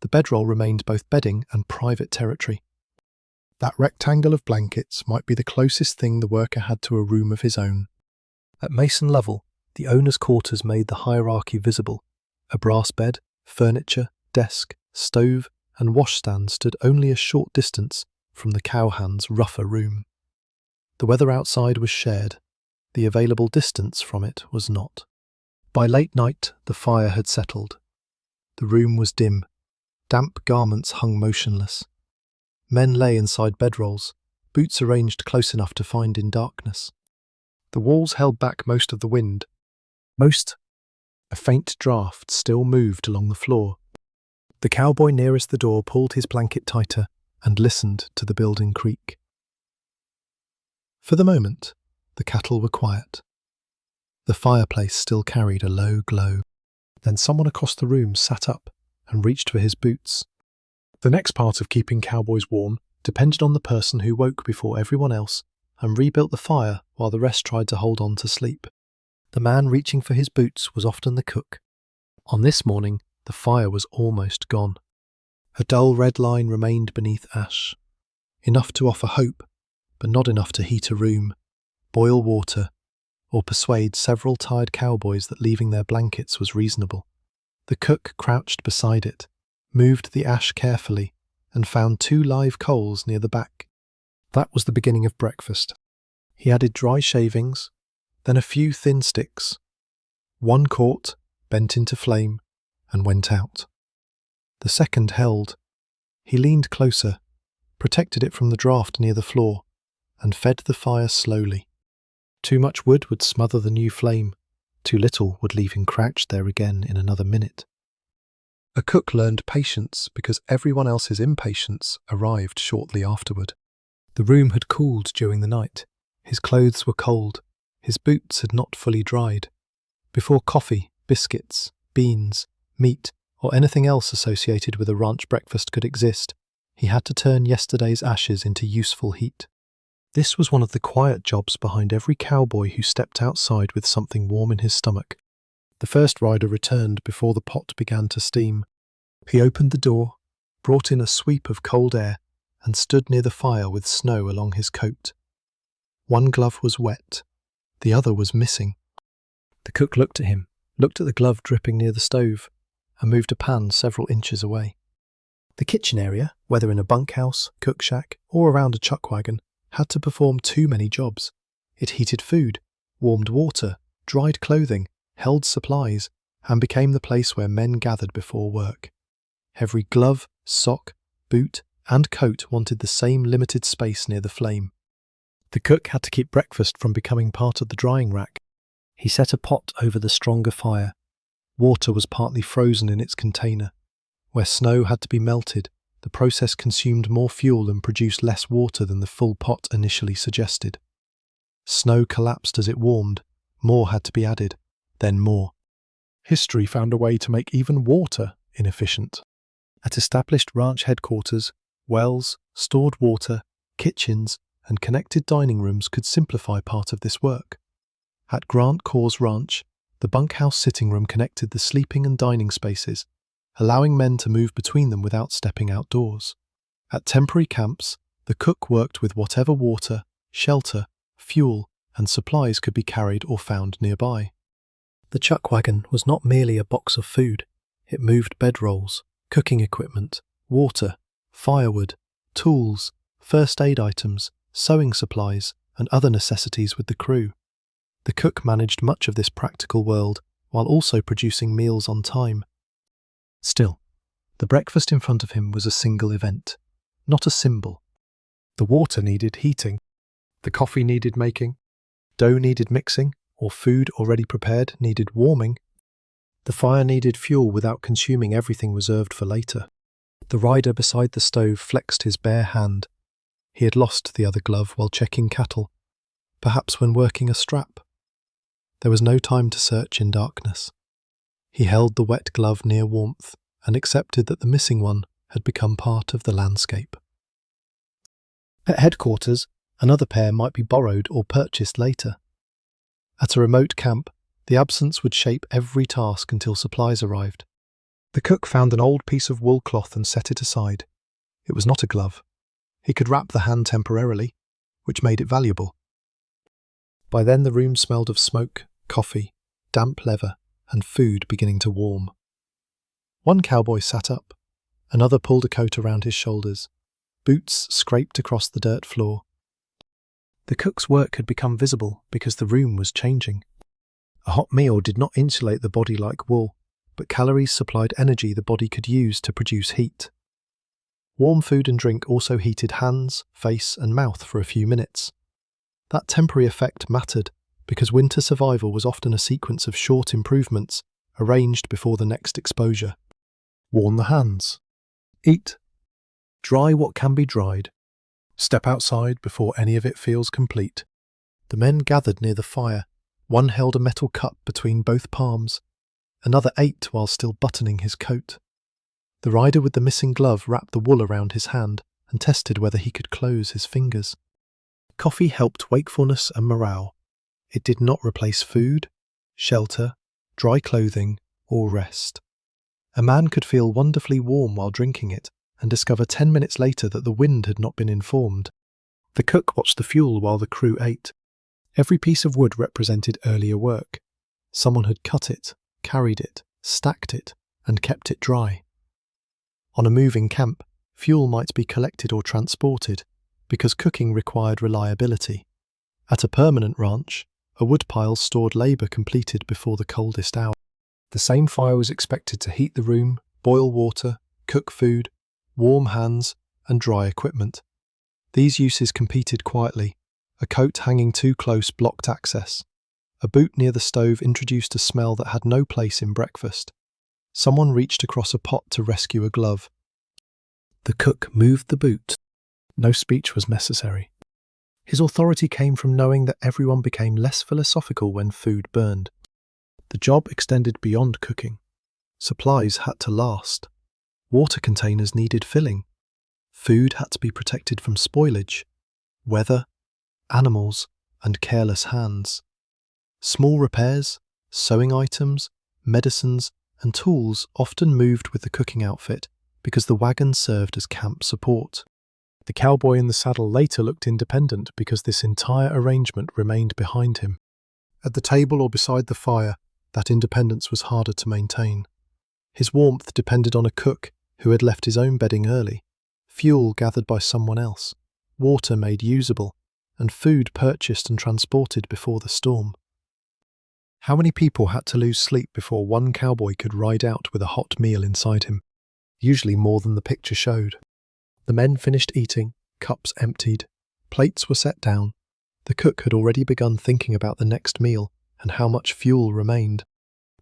The bedroll remained both bedding and private territory. That rectangle of blankets might be the closest thing the worker had to a room of his own. At mason level, the owner's quarters made the hierarchy visible. A brass bed, furniture, desk, stove, and washstand stood only a short distance from the cowhand's rougher room. The weather outside was shared. The available distance from it was not. By late night, the fire had settled. The room was dim. Damp garments hung motionless. Men lay inside bedrolls, boots arranged close enough to find in darkness. The walls held back most of the wind. A faint draught still moved along the floor. The cowboy nearest the door pulled his blanket tighter and listened to the building creak. For the moment, the cattle were quiet. The fireplace still carried a low glow. Then someone across the room sat up and reached for his boots. The next part of keeping cowboys warm depended on the person who woke before everyone else and rebuilt the fire while the rest tried to hold on to sleep. The man reaching for his boots was often the cook. On this morning, the fire was almost gone. A dull red line remained beneath ash. Enough to offer hope, but not enough to heat a room, boil water, or persuade several tired cowboys that leaving their blankets was reasonable. The cook crouched beside it, moved the ash carefully, and found 2 live coals near the back. That was the beginning of breakfast. He added dry shavings, then a few thin sticks. 1 caught, bent into flame, and went out. The second held. He leaned closer, protected it from the draught near the floor, and fed the fire slowly. Too much wood would smother the new flame. Too little would leave him crouched there again in another minute. A cook learned patience because everyone else's impatience arrived shortly afterward. The room had cooled during the night. His clothes were cold. His boots had not fully dried. Before coffee, biscuits, beans, meat, or anything else associated with a ranch breakfast could exist, he had to turn yesterday's ashes into useful heat. This was one of the quiet jobs behind every cowboy who stepped outside with something warm in his stomach. The first rider returned before the pot began to steam. He opened the door, brought in a sweep of cold air, and stood near the fire with snow along his coat. One glove was wet, the other was missing. The cook looked at him, looked at the glove dripping near the stove, and moved a pan several inches away. The kitchen area, whether in a bunkhouse, cook shack, or around a chuck wagon, had to perform too many jobs. It heated food, warmed water, dried clothing, held supplies, and became the place where men gathered before work. Every glove, sock, boot, and coat wanted the same limited space near the flame. The cook had to keep breakfast from becoming part of the drying rack. He set a pot over the stronger fire. Water was partly frozen in its container. Where snow had to be melted, the process consumed more fuel and produced less water than the full pot initially suggested. Snow collapsed as it warmed, more had to be added, then more. History found a way to make even water inefficient. At established ranch headquarters, wells, stored water, kitchens, and connected dining rooms could simplify part of this work. At Grant Corps Ranch, the bunkhouse sitting room connected the sleeping and dining spaces, allowing men to move between them without stepping outdoors. At temporary camps, the cook worked with whatever water, shelter, fuel, and supplies could be carried or found nearby. The chuck wagon was not merely a box of food. It moved bedrolls, cooking equipment, water, firewood, tools, first aid items, sewing supplies, and other necessities with the crew. The cook managed much of this practical world while also producing meals on time. Still, the breakfast in front of him was a single event, not a symbol. The water needed heating, the coffee needed making, dough needed mixing, or food already prepared needed warming. The fire needed fuel without consuming everything reserved for later. The rider beside the stove flexed his bare hand. He had lost the other glove while checking cattle, perhaps when working a strap. There was no time to search in darkness. He held the wet glove near warmth and accepted that the missing one had become part of the landscape. At headquarters, another pair might be borrowed or purchased later. At a remote camp, the absence would shape every task until supplies arrived. The cook found an old piece of wool cloth and set it aside. It was not a glove. He could wrap the hand temporarily, which made it valuable. By then the room smelled of smoke, coffee, damp leather, and food beginning to warm. One cowboy sat up. Another pulled a coat around his shoulders. Boots scraped across the dirt floor. The cook's work had become visible because the room was changing. A hot meal did not insulate the body like wool, but calories supplied energy the body could use to produce heat. Warm food and drink also heated hands, face, and mouth for a few minutes. That temporary effect mattered because winter survival was often a sequence of short improvements arranged before the next exposure. Warm the hands. Eat. Dry what can be dried. Step outside before any of it feels complete. The men gathered near the fire. One held a metal cup between both palms. Another ate while still buttoning his coat. The rider with the missing glove wrapped the wool around his hand and tested whether he could close his fingers. Coffee helped wakefulness and morale. It did not replace food, shelter, dry clothing, or rest. A man could feel wonderfully warm while drinking it and discover 10 minutes later that the wind had not been informed. The cook watched the fuel while the crew ate. Every piece of wood represented earlier work. Someone had cut it, carried it, stacked it, and kept it dry. On a moving camp, fuel might be collected or transported because cooking required reliability. At a permanent ranch, a woodpile stored labour completed before the coldest hour. The same fire was expected to heat the room, boil water, cook food, warm hands, and dry equipment. These uses competed quietly. A coat hanging too close blocked access. A boot near the stove introduced a smell that had no place in breakfast. Someone reached across a pot to rescue a glove. The cook moved the boot. No speech was necessary. His authority came from knowing that everyone became less philosophical when food burned. The job extended beyond cooking. Supplies had to last. Water containers needed filling. Food had to be protected from spoilage. Weather, animals, and careless hands. Small repairs, sewing items, medicines, and tools often moved with the cooking outfit because the wagon served as camp support. The cowboy in the saddle later looked independent because this entire arrangement remained behind him. At the table or beside the fire, that independence was harder to maintain. His warmth depended on a cook who had left his own bedding early, fuel gathered by someone else, water made usable, and food purchased and transported before the storm. How many people had to lose sleep before one cowboy could ride out with a hot meal inside him? Usually more than the picture showed. The men finished eating, cups emptied, plates were set down. The cook had already begun thinking about the next meal and how much fuel remained.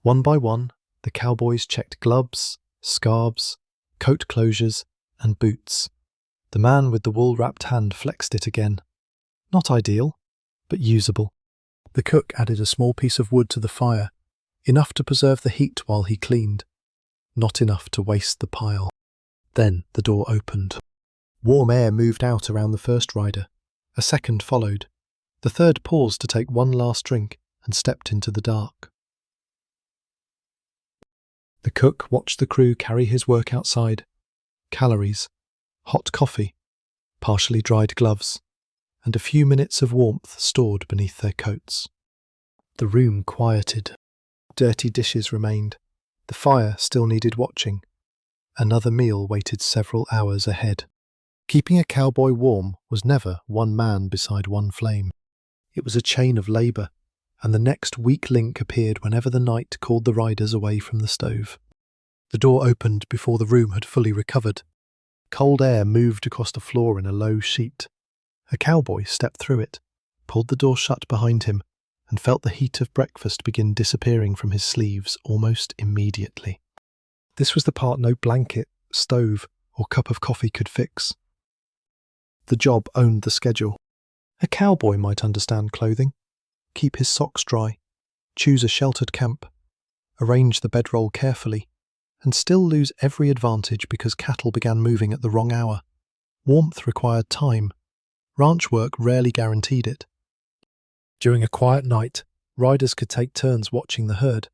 One by one, the cowboys checked gloves, scarves, coat closures, and boots. The man with the wool-wrapped hand flexed it again. Not ideal, but usable. The cook added a small piece of wood to the fire, enough to preserve the heat while he cleaned, not enough to waste the pile. Then the door opened. Warm air moved out around the first rider. A second followed. The third paused to take one last drink and stepped into the dark. The cook watched the crew carry his work outside. Calories, hot coffee, partially dried gloves, and a few minutes of warmth stored beneath their coats. The room quieted. Dirty dishes remained. The fire still needed watching. Another meal waited several hours ahead. Keeping a cowboy warm was never one man beside one flame. It was a chain of labour, and the next weak link appeared whenever the night called the riders away from the stove. The door opened before the room had fully recovered. Cold air moved across the floor in a low sheet. A cowboy stepped through it, pulled the door shut behind him, and felt the heat of breakfast begin disappearing from his sleeves almost immediately. This was the part no blanket, stove, or cup of coffee could fix. The job owned the schedule. A cowboy might understand clothing, keep his socks dry, choose a sheltered camp, arrange the bedroll carefully, and still lose every advantage because cattle began moving at the wrong hour. Warmth required time. Ranch work rarely guaranteed it. During a quiet night, riders could take turns watching the herd.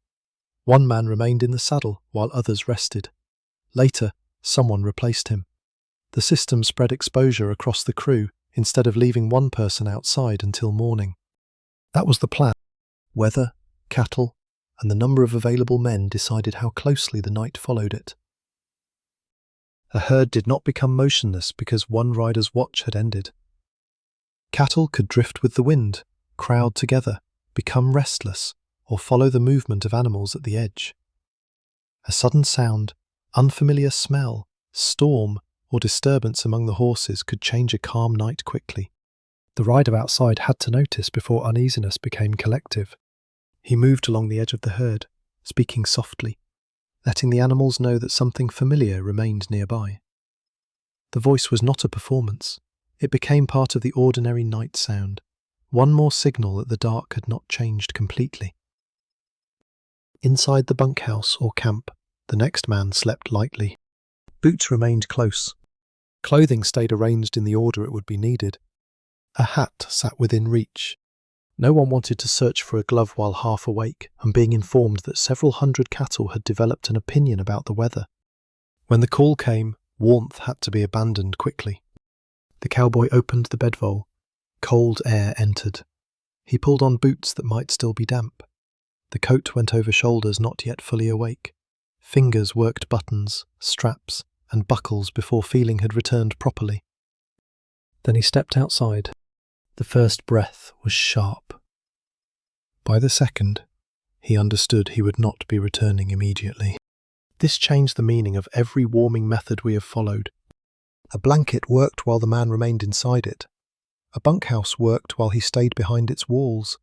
One man remained in the saddle while others rested. Later, someone replaced him. The system spread exposure across the crew instead of leaving one person outside until morning. That was the plan. Weather, cattle, and the number of available men decided how closely the night followed it. A herd did not become motionless because one rider's watch had ended. Cattle could drift with the wind, crowd together, become restless, or follow the movement of animals at the edge. A sudden sound, unfamiliar smell, storm, or disturbance among the horses could change a calm night quickly. The rider outside had to notice before uneasiness became collective. He moved along the edge of the herd, speaking softly, letting the animals know that something familiar remained nearby. The voice was not a performance. It became part of the ordinary night sound, one more signal that the dark had not changed completely. Inside the bunkhouse or camp, the next man slept lightly. Boots remained close. Clothing stayed arranged in the order it would be needed. A hat sat within reach. No one wanted to search for a glove while half awake and being informed that several hundred cattle had developed an opinion about the weather. When the call came, warmth had to be abandoned quickly. The cowboy opened the bedroll. Cold air entered. He pulled on boots that might still be damp. The coat went over shoulders not yet fully awake. Fingers worked buttons, straps, and buckles before feeling had returned properly. Then he stepped outside. The first breath was sharp. By the second, he understood he would not be returning immediately. This changed the meaning of every warming method we have followed. A blanket worked while the man remained inside it. A bunkhouse worked while he stayed behind its walls.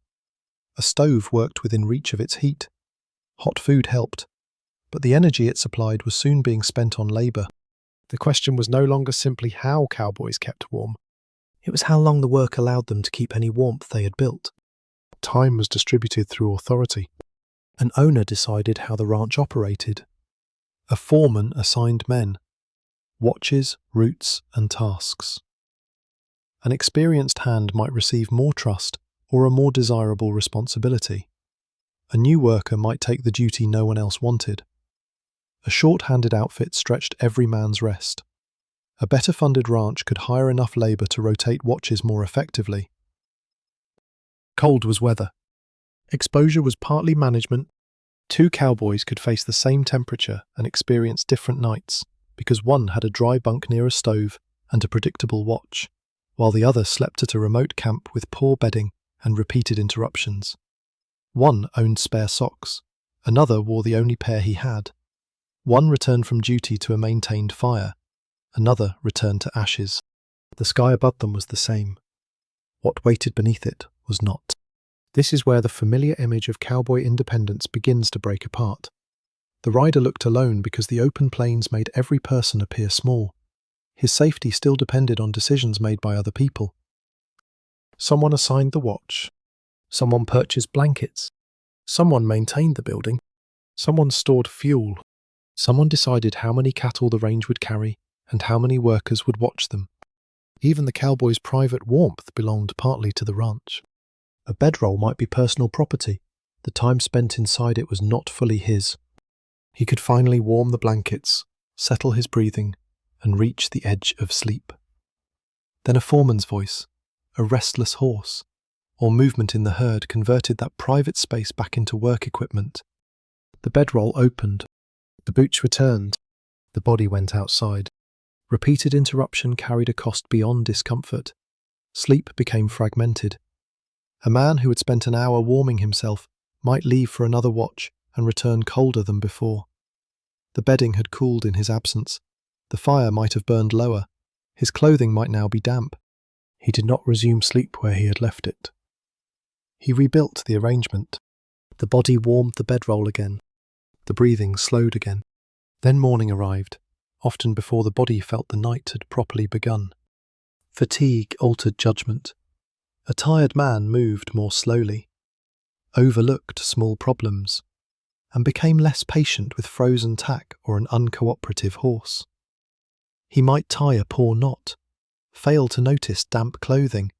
A stove worked within reach of its heat. Hot food helped, but the energy it supplied was soon being spent on labour. The question was no longer simply how cowboys kept warm. It was how long the work allowed them to keep any warmth they had built. Time was distributed through authority. An owner decided how the ranch operated. A foreman assigned men, watches, routes, and tasks. An experienced hand might receive more trust or a more desirable responsibility. A new worker might take the duty no one else wanted. A short-handed outfit stretched every man's rest. A better-funded ranch could hire enough labor to rotate watches more effectively. Cold was weather. Exposure was partly management. Two cowboys could face the same temperature and experience different nights because one had a dry bunk near a stove and a predictable watch, while the other slept at a remote camp with poor bedding and repeated interruptions. One owned spare socks. Another wore the only pair he had. One returned from duty to a maintained fire. Another returned to ashes. The sky above them was the same. What waited beneath it was not. This is where the familiar image of cowboy independence begins to break apart. The rider looked alone because the open plains made every person appear small. His safety still depended on decisions made by other people. Someone assigned the watch. Someone purchased blankets. Someone maintained the building. Someone stored fuel. Someone decided how many cattle the range would carry and how many workers would watch them. Even the cowboy's private warmth belonged partly to the ranch. A bedroll might be personal property. The time spent inside it was not fully his. He could finally warm the blankets, settle his breathing, and reach the edge of sleep. Then a foreman's voice, a restless horse, or movement in the herd converted that private space back into work equipment. The bedroll opened. The boots returned. The body went outside. Repeated interruption carried a cost beyond discomfort. Sleep became fragmented. A man who had spent an hour warming himself might leave for another watch and return colder than before. The bedding had cooled in his absence. The fire might have burned lower. His clothing might now be damp. He did not resume sleep where he had left it. He rebuilt the arrangement. The body warmed the bedroll again. The breathing slowed again. Then morning arrived, often before the body felt the night had properly begun. Fatigue altered judgment. A tired man moved more slowly, overlooked small problems, and became less patient with frozen tack or an uncooperative horse. He might tie a poor knot, fail to notice damp clothing,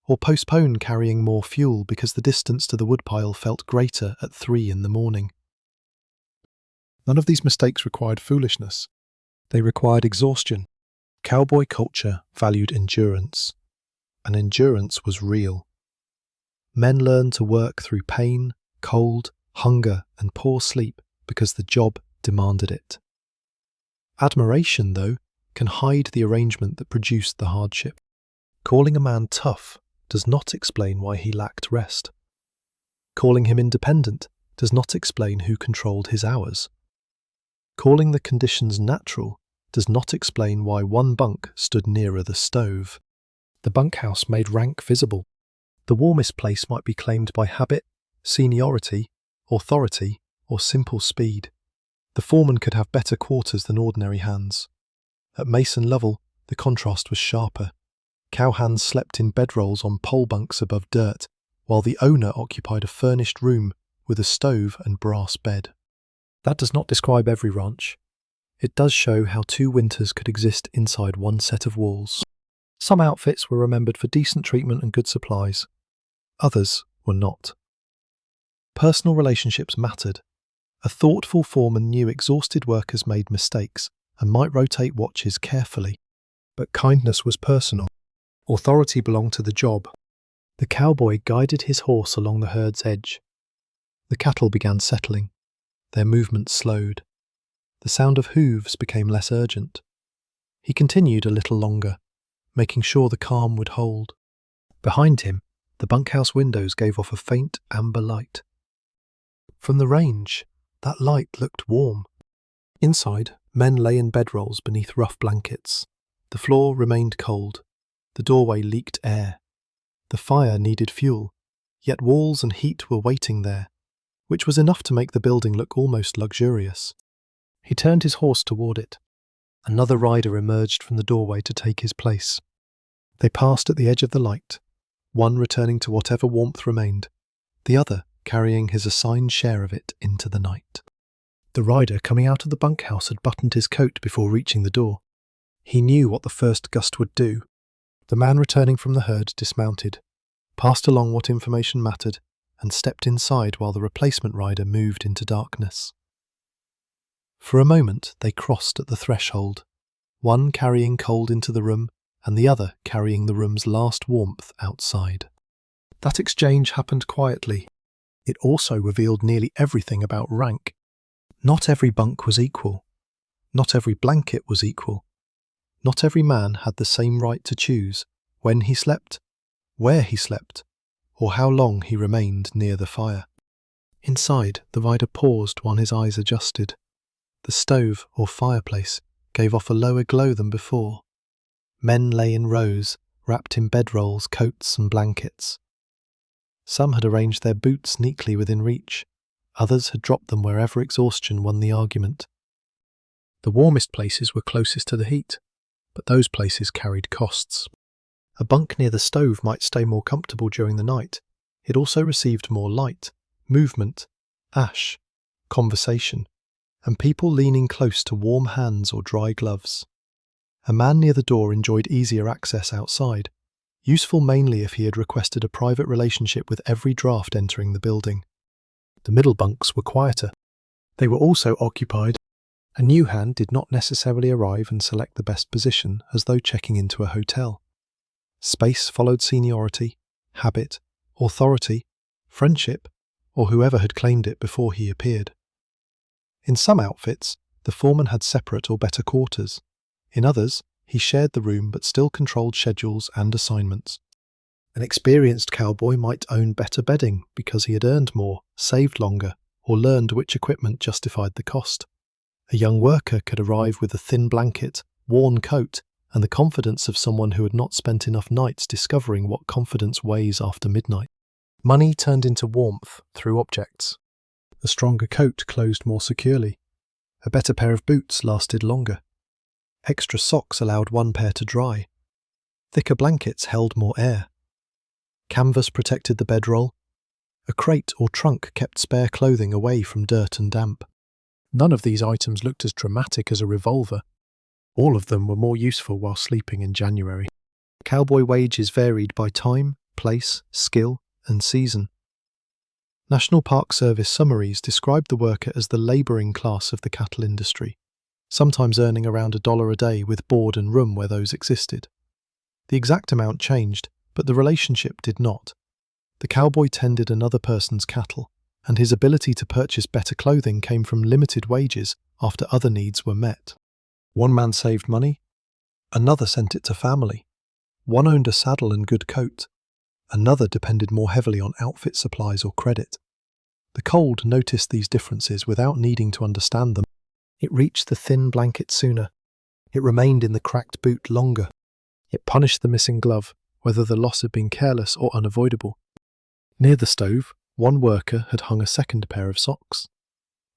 or postpone carrying more fuel because the distance to the woodpile felt greater at 3 in the morning. None of these mistakes required foolishness. They required exhaustion. Cowboy culture valued endurance, and endurance was real. Men learned to work through pain, cold, hunger, and poor sleep because the job demanded it. Admiration, though, can hide the arrangement that produced the hardship. Calling a man tough does not explain why he lacked rest. Calling him independent does not explain who controlled his hours. Calling the conditions natural does not explain why one bunk stood nearer the stove. The bunkhouse made rank visible. The warmest place might be claimed by habit, seniority, authority, or simple speed. The foreman could have better quarters than ordinary hands. At Mason Lovell, the contrast was sharper. Cowhands slept in bedrolls on pole bunks above dirt, while the owner occupied a furnished room with a stove and brass bed. That does not describe every ranch. It does show how 2 winters could exist inside one set of walls. Some outfits were remembered for decent treatment and good supplies. Others were not. Personal relationships mattered. A thoughtful foreman knew exhausted workers made mistakes and might rotate watches carefully. But kindness was personal. Authority belonged to the job. The cowboy guided his horse along the herd's edge. The cattle began settling. Their movements slowed. The sound of hooves became less urgent. He continued a little longer, making sure the calm would hold. Behind him, the bunkhouse windows gave off a faint amber light. From the range, that light looked warm. Inside, men lay in bedrolls beneath rough blankets. The floor remained cold. The doorway leaked air. The fire needed fuel, yet walls and heat were waiting there, which was enough to make the building look almost luxurious. He turned his horse toward it. Another rider emerged from the doorway to take his place. They passed at the edge of the light, one returning to whatever warmth remained, the other carrying his assigned share of it into the night. The rider coming out of the bunkhouse had buttoned his coat before reaching the door. He knew what the first gust would do. The man returning from the herd dismounted, passed along what information mattered, and stepped inside while the replacement rider moved into darkness. For a moment they crossed at the threshold, one carrying cold into the room and the other carrying the room's last warmth outside. That exchange happened quietly. It also revealed nearly everything about rank. Not every bunk was equal. Not every blanket was equal. Not every man had the same right to choose when he slept, where he slept, or how long he remained near the fire. Inside, the rider paused while his eyes adjusted. The stove, or fireplace, gave off a lower glow than before. Men lay in rows, wrapped in bedrolls, coats and blankets. Some had arranged their boots neatly within reach. Others had dropped them wherever exhaustion won the argument. The warmest places were closest to the heat, but those places carried costs. A bunk near the stove might stay more comfortable during the night. It also received more light, movement, ash, conversation, and people leaning close to warm hands or dry gloves. A man near the door enjoyed easier access outside, useful mainly if he had requested a private relationship with every draft entering the building. The middle bunks were quieter. They were also occupied. A new hand did not necessarily arrive and select the best position as though checking into a hotel. Space followed seniority, habit, authority, friendship, or whoever had claimed it before he appeared. In some outfits, the foreman had separate or better quarters. In others, he shared the room but still controlled schedules and assignments. An experienced cowboy might own better bedding because he had earned more, saved longer, or learned which equipment justified the cost. A young worker could arrive with a thin blanket, worn coat, and the confidence of someone who had not spent enough nights discovering what confidence weighs after midnight. Money turned into warmth through objects. A stronger coat closed more securely. A better pair of boots lasted longer. Extra socks allowed one pair to dry. Thicker blankets held more air. Canvas protected the bedroll. A crate or trunk kept spare clothing away from dirt and damp. None of these items looked as dramatic as a revolver. All of them were more useful while sleeping in January. Cowboy wages varied by time, place, skill, and season. National Park Service summaries described the worker as the labouring class of the cattle industry, sometimes earning around $1 a day with board and room where those existed. The exact amount changed, but the relationship did not. The cowboy tended another person's cattle, and his ability to purchase better clothing came from limited wages after other needs were met. One man saved money, another sent it to family. One owned a saddle and good coat, another depended more heavily on outfit supplies or credit. The cold noticed these differences without needing to understand them. It reached the thin blanket sooner. It remained in the cracked boot longer. It punished the missing glove, whether the loss had been careless or unavoidable. Near the stove, one worker had hung a second pair of socks.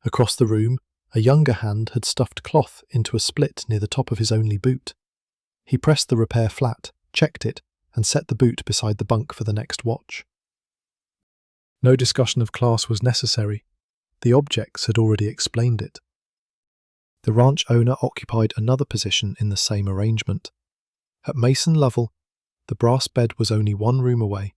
Across the room, a younger hand had stuffed cloth into a split near the top of his only boot. He pressed the repair flat, checked it, and set the boot beside the bunk for the next watch. No discussion of class was necessary. The objects had already explained it. The ranch owner occupied another position in the same arrangement. At Mason Lovell, the brass bed was only one room away.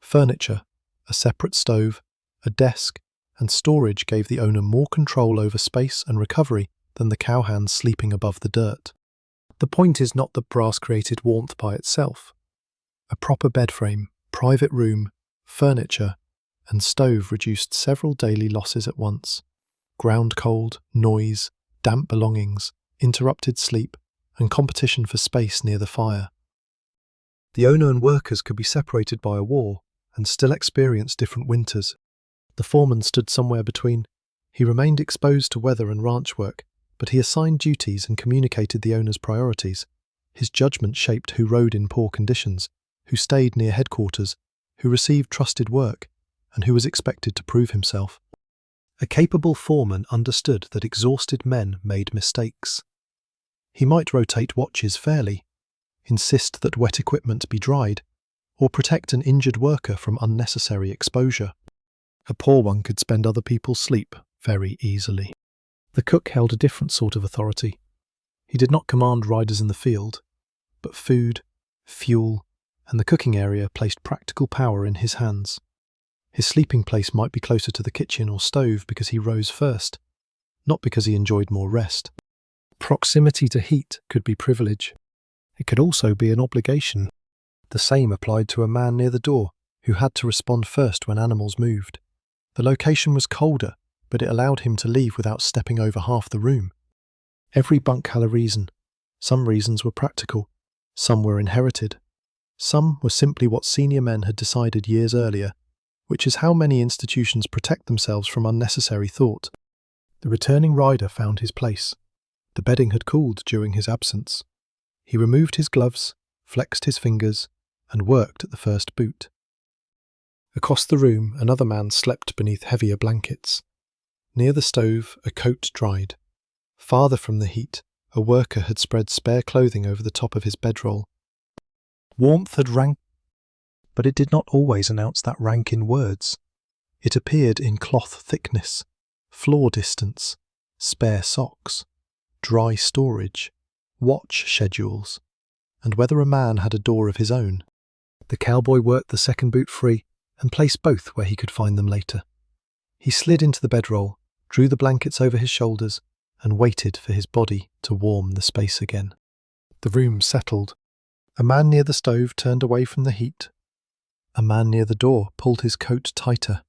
Furniture, a separate stove, a desk, and storage gave the owner more control over space and recovery than the cowhands sleeping above the dirt. The point is not that brass created warmth by itself. A proper bed frame, private room, furniture, and stove reduced several daily losses at once. Ground cold, noise, damp belongings, interrupted sleep, and competition for space near the fire. The owner and workers could be separated by a wall and still experience different winters. The foreman stood somewhere between. He remained exposed to weather and ranch work, but he assigned duties and communicated the owner's priorities. His judgment shaped who rode in poor conditions, who stayed near headquarters, who received trusted work, and who was expected to prove himself. A capable foreman understood that exhausted men made mistakes. He might rotate watches fairly, insist that wet equipment be dried, or protect an injured worker from unnecessary exposure. A poor one could spend other people's sleep very easily. The cook held a different sort of authority. He did not command riders in the field, but food, fuel, and the cooking area placed practical power in his hands. His sleeping place might be closer to the kitchen or stove because he rose first, not because he enjoyed more rest. Proximity to heat could be privilege. It could also be an obligation. The same applied to a man near the door, who had to respond first when animals moved. The location was colder, but it allowed him to leave without stepping over half the room. Every bunk had a reason. Some reasons were practical, some were inherited, some were simply what senior men had decided years earlier, which is how many institutions protect themselves from unnecessary thought. The returning rider found his place. The bedding had cooled during his absence. He removed his gloves, flexed his fingers, and worked at the first boot. Across the room, another man slept beneath heavier blankets. Near the stove, a coat dried. Farther from the heat, a worker had spread spare clothing over the top of his bedroll. Warmth had rank, but it did not always announce that rank in words. It appeared in cloth thickness, floor distance, spare socks, dry storage, watch schedules, and whether a man had a door of his own. The cowboy worked the second boot free and placed both where he could find them later. He slid into the bedroll, drew the blankets over his shoulders, and waited for his body to warm the space again. The room settled. A man near the stove turned away from the heat. A man near the door pulled his coat tighter.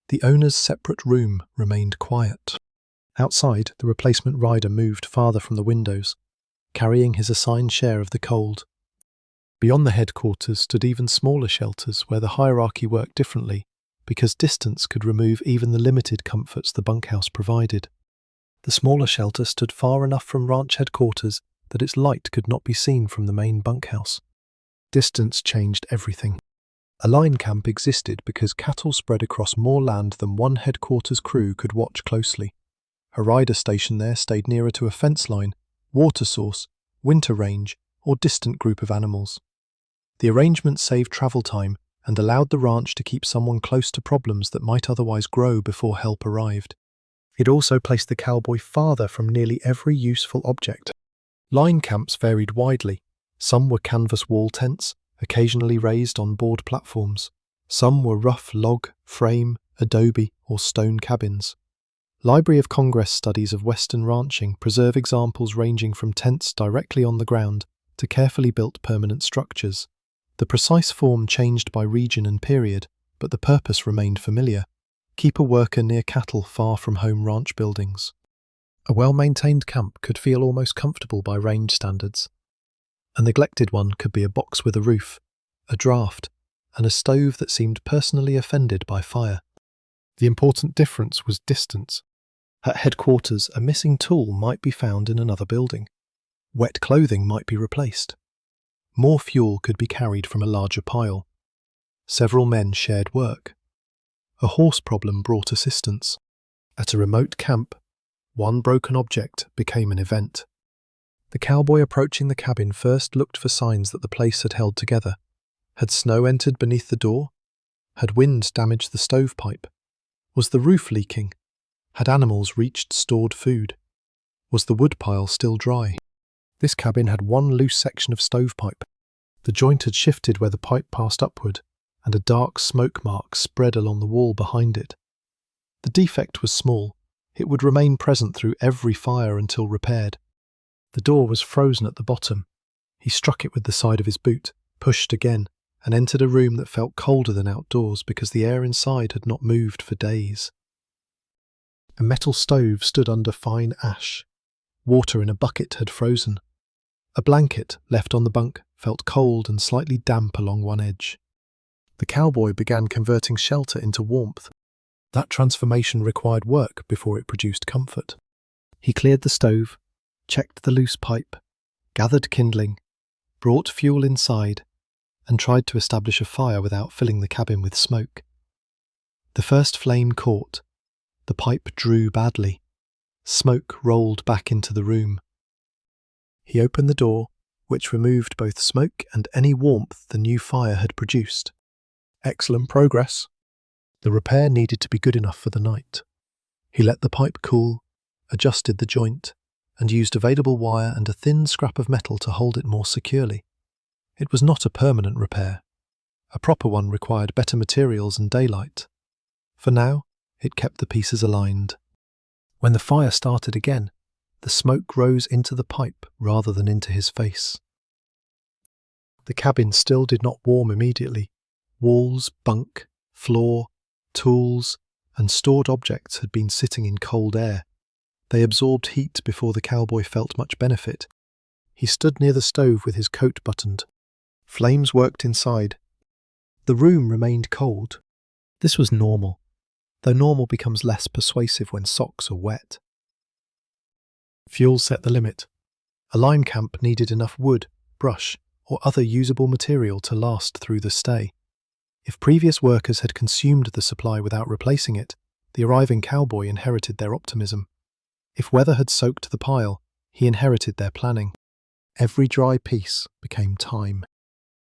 The owner's separate room remained quiet. Outside, the replacement rider moved farther from the windows, carrying his assigned share of the cold. Beyond the headquarters stood even smaller shelters where the hierarchy worked differently, because distance could remove even the limited comforts the bunkhouse provided. The smaller shelter stood far enough from ranch headquarters that its light could not be seen from the main bunkhouse. Distance changed everything. A line camp existed because cattle spread across more land than one headquarters crew could watch closely. A rider stationed there stayed nearer to a fence line, water source, winter range, or distant group of animals. The arrangement saved travel time and allowed the ranch to keep someone close to problems that might otherwise grow before help arrived. It also placed the cowboy farther from nearly every useful object. Line camps varied widely. Some were canvas wall tents, occasionally raised on board platforms. Some were rough log, frame, adobe, or stone cabins. Library of Congress studies of Western ranching preserve examples ranging from tents directly on the ground to carefully built permanent structures. The precise form changed by region and period, but the purpose remained familiar. Keep a worker near cattle far from home ranch buildings. A well-maintained camp could feel almost comfortable by range standards. A neglected one could be a box with a roof, a draft, and a stove that seemed personally offended by fire. The important difference was distance. At headquarters, a missing tool might be found in another building. Wet clothing might be replaced. More fuel could be carried from a larger pile. Several men shared work. A horse problem brought assistance. At a remote camp, one broken object became an event. The cowboy approaching the cabin first looked for signs that the place had held together. Had snow entered beneath the door? Had wind damaged the stovepipe? Was the roof leaking? Had animals reached stored food? Was the woodpile still dry? This cabin had one loose section of stovepipe. The joint had shifted where the pipe passed upward, and a dark smoke mark spread along the wall behind it. The defect was small. It would remain present through every fire until repaired. The door was frozen at the bottom. He struck it with the side of his boot, pushed again, and entered a room that felt colder than outdoors because the air inside had not moved for days. A metal stove stood under fine ash. Water in a bucket had frozen. A blanket, left on the bunk, felt cold and slightly damp along one edge. The cowboy began converting shelter into warmth. That transformation required work before it produced comfort. He cleared the stove, checked the loose pipe, gathered kindling, brought fuel inside, and tried to establish a fire without filling the cabin with smoke. The first flame caught. The pipe drew badly. Smoke rolled back into the room. He opened the door, which removed both smoke and any warmth the new fire had produced. Excellent progress. The repair needed to be good enough for the night. He let the pipe cool, adjusted the joint, and used available wire and a thin scrap of metal to hold it more securely. It was not a permanent repair. A proper one required better materials and daylight. For now, it kept the pieces aligned. When the fire started again, the smoke rose into the pipe rather than into his face. The cabin still did not warm immediately. Walls, bunk, floor, tools, and stored objects had been sitting in cold air. They absorbed heat before the cowboy felt much benefit. He stood near the stove with his coat buttoned. Flames worked inside. The room remained cold. This was normal, though normal becomes less persuasive when socks are wet. Fuel set the limit. A lime camp needed enough wood, brush, or other usable material to last through the stay. If previous workers had consumed the supply without replacing it, the arriving cowboy inherited their optimism. If weather had soaked the pile, he inherited their planning. Every dry piece became time.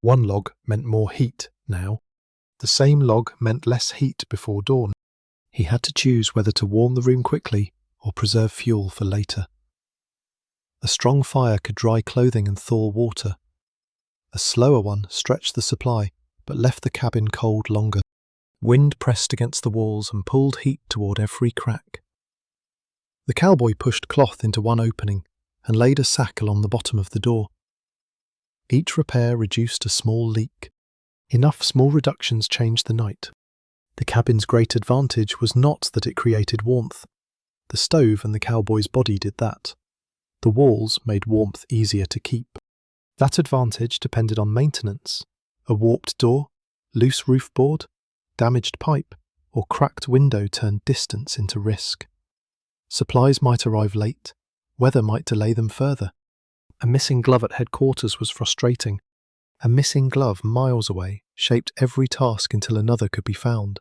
One log meant more heat now. The same log meant less heat before dawn. He had to choose whether to warm the room quickly or preserve fuel for later. A strong fire could dry clothing and thaw water. A slower one stretched the supply, but left the cabin cold longer. Wind pressed against the walls and pulled heat toward every crack. The cowboy pushed cloth into one opening and laid a sack along the bottom of the door. Each repair reduced a small leak. Enough small reductions changed the night. The cabin's great advantage was not that it created warmth. The stove and the cowboy's body did that. The walls made warmth easier to keep. That advantage depended on maintenance. A warped door, loose roof board, damaged pipe, or cracked window turned distance into risk. Supplies might arrive late. Weather might delay them further. A missing glove at headquarters was frustrating. A missing glove miles away shaped every task until another could be found.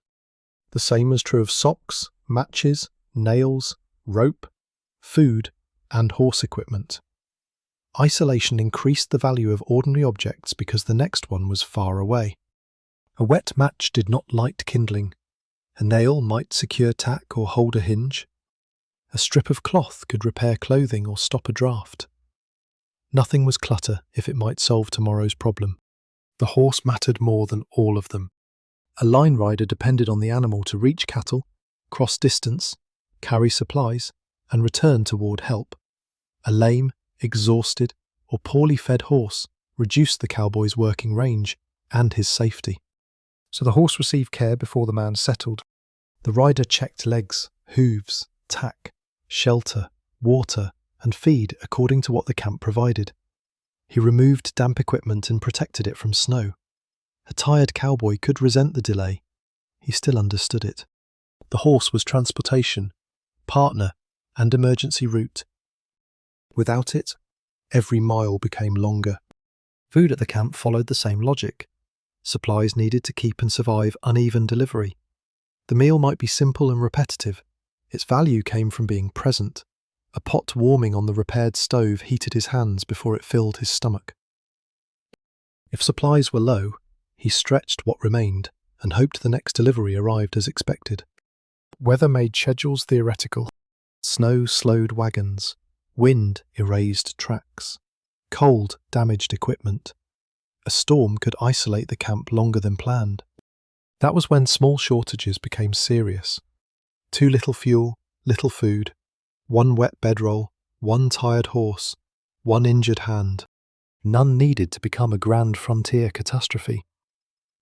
The same was true of socks, matches, nails, rope, food, and horse equipment. Isolation increased the value of ordinary objects because the next one was far away. A wet match did not light kindling. A nail might secure tack or hold a hinge. A strip of cloth could repair clothing or stop a draft. Nothing was clutter if it might solve tomorrow's problem. The horse mattered more than all of them. A line rider depended on the animal to reach cattle, cross distance, carry supplies, and return toward help. A lame, exhausted, or poorly fed horse reduced the cowboy's working range and his safety. So the horse received care before the man settled. The rider checked legs, hooves, tack, shelter, water, and feed according to what the camp provided. He removed damp equipment and protected it from snow. A tired cowboy could resent the delay. He still understood it. The horse was transportation, partner, and emergency route. Without it, every mile became longer. Food at the camp followed the same logic. Supplies needed to keep and survive uneven delivery. The meal might be simple and repetitive. Its value came from being present. A pot warming on the repaired stove heated his hands before it filled his stomach. If supplies were low, he stretched what remained and hoped the next delivery arrived as expected. Weather made schedules theoretical. Snow slowed wagons. Wind erased tracks. Cold damaged equipment. A storm could isolate the camp longer than planned. That was when small shortages became serious. Too little fuel, little food, one wet bedroll, one tired horse, one injured hand. None needed to become a grand frontier catastrophe.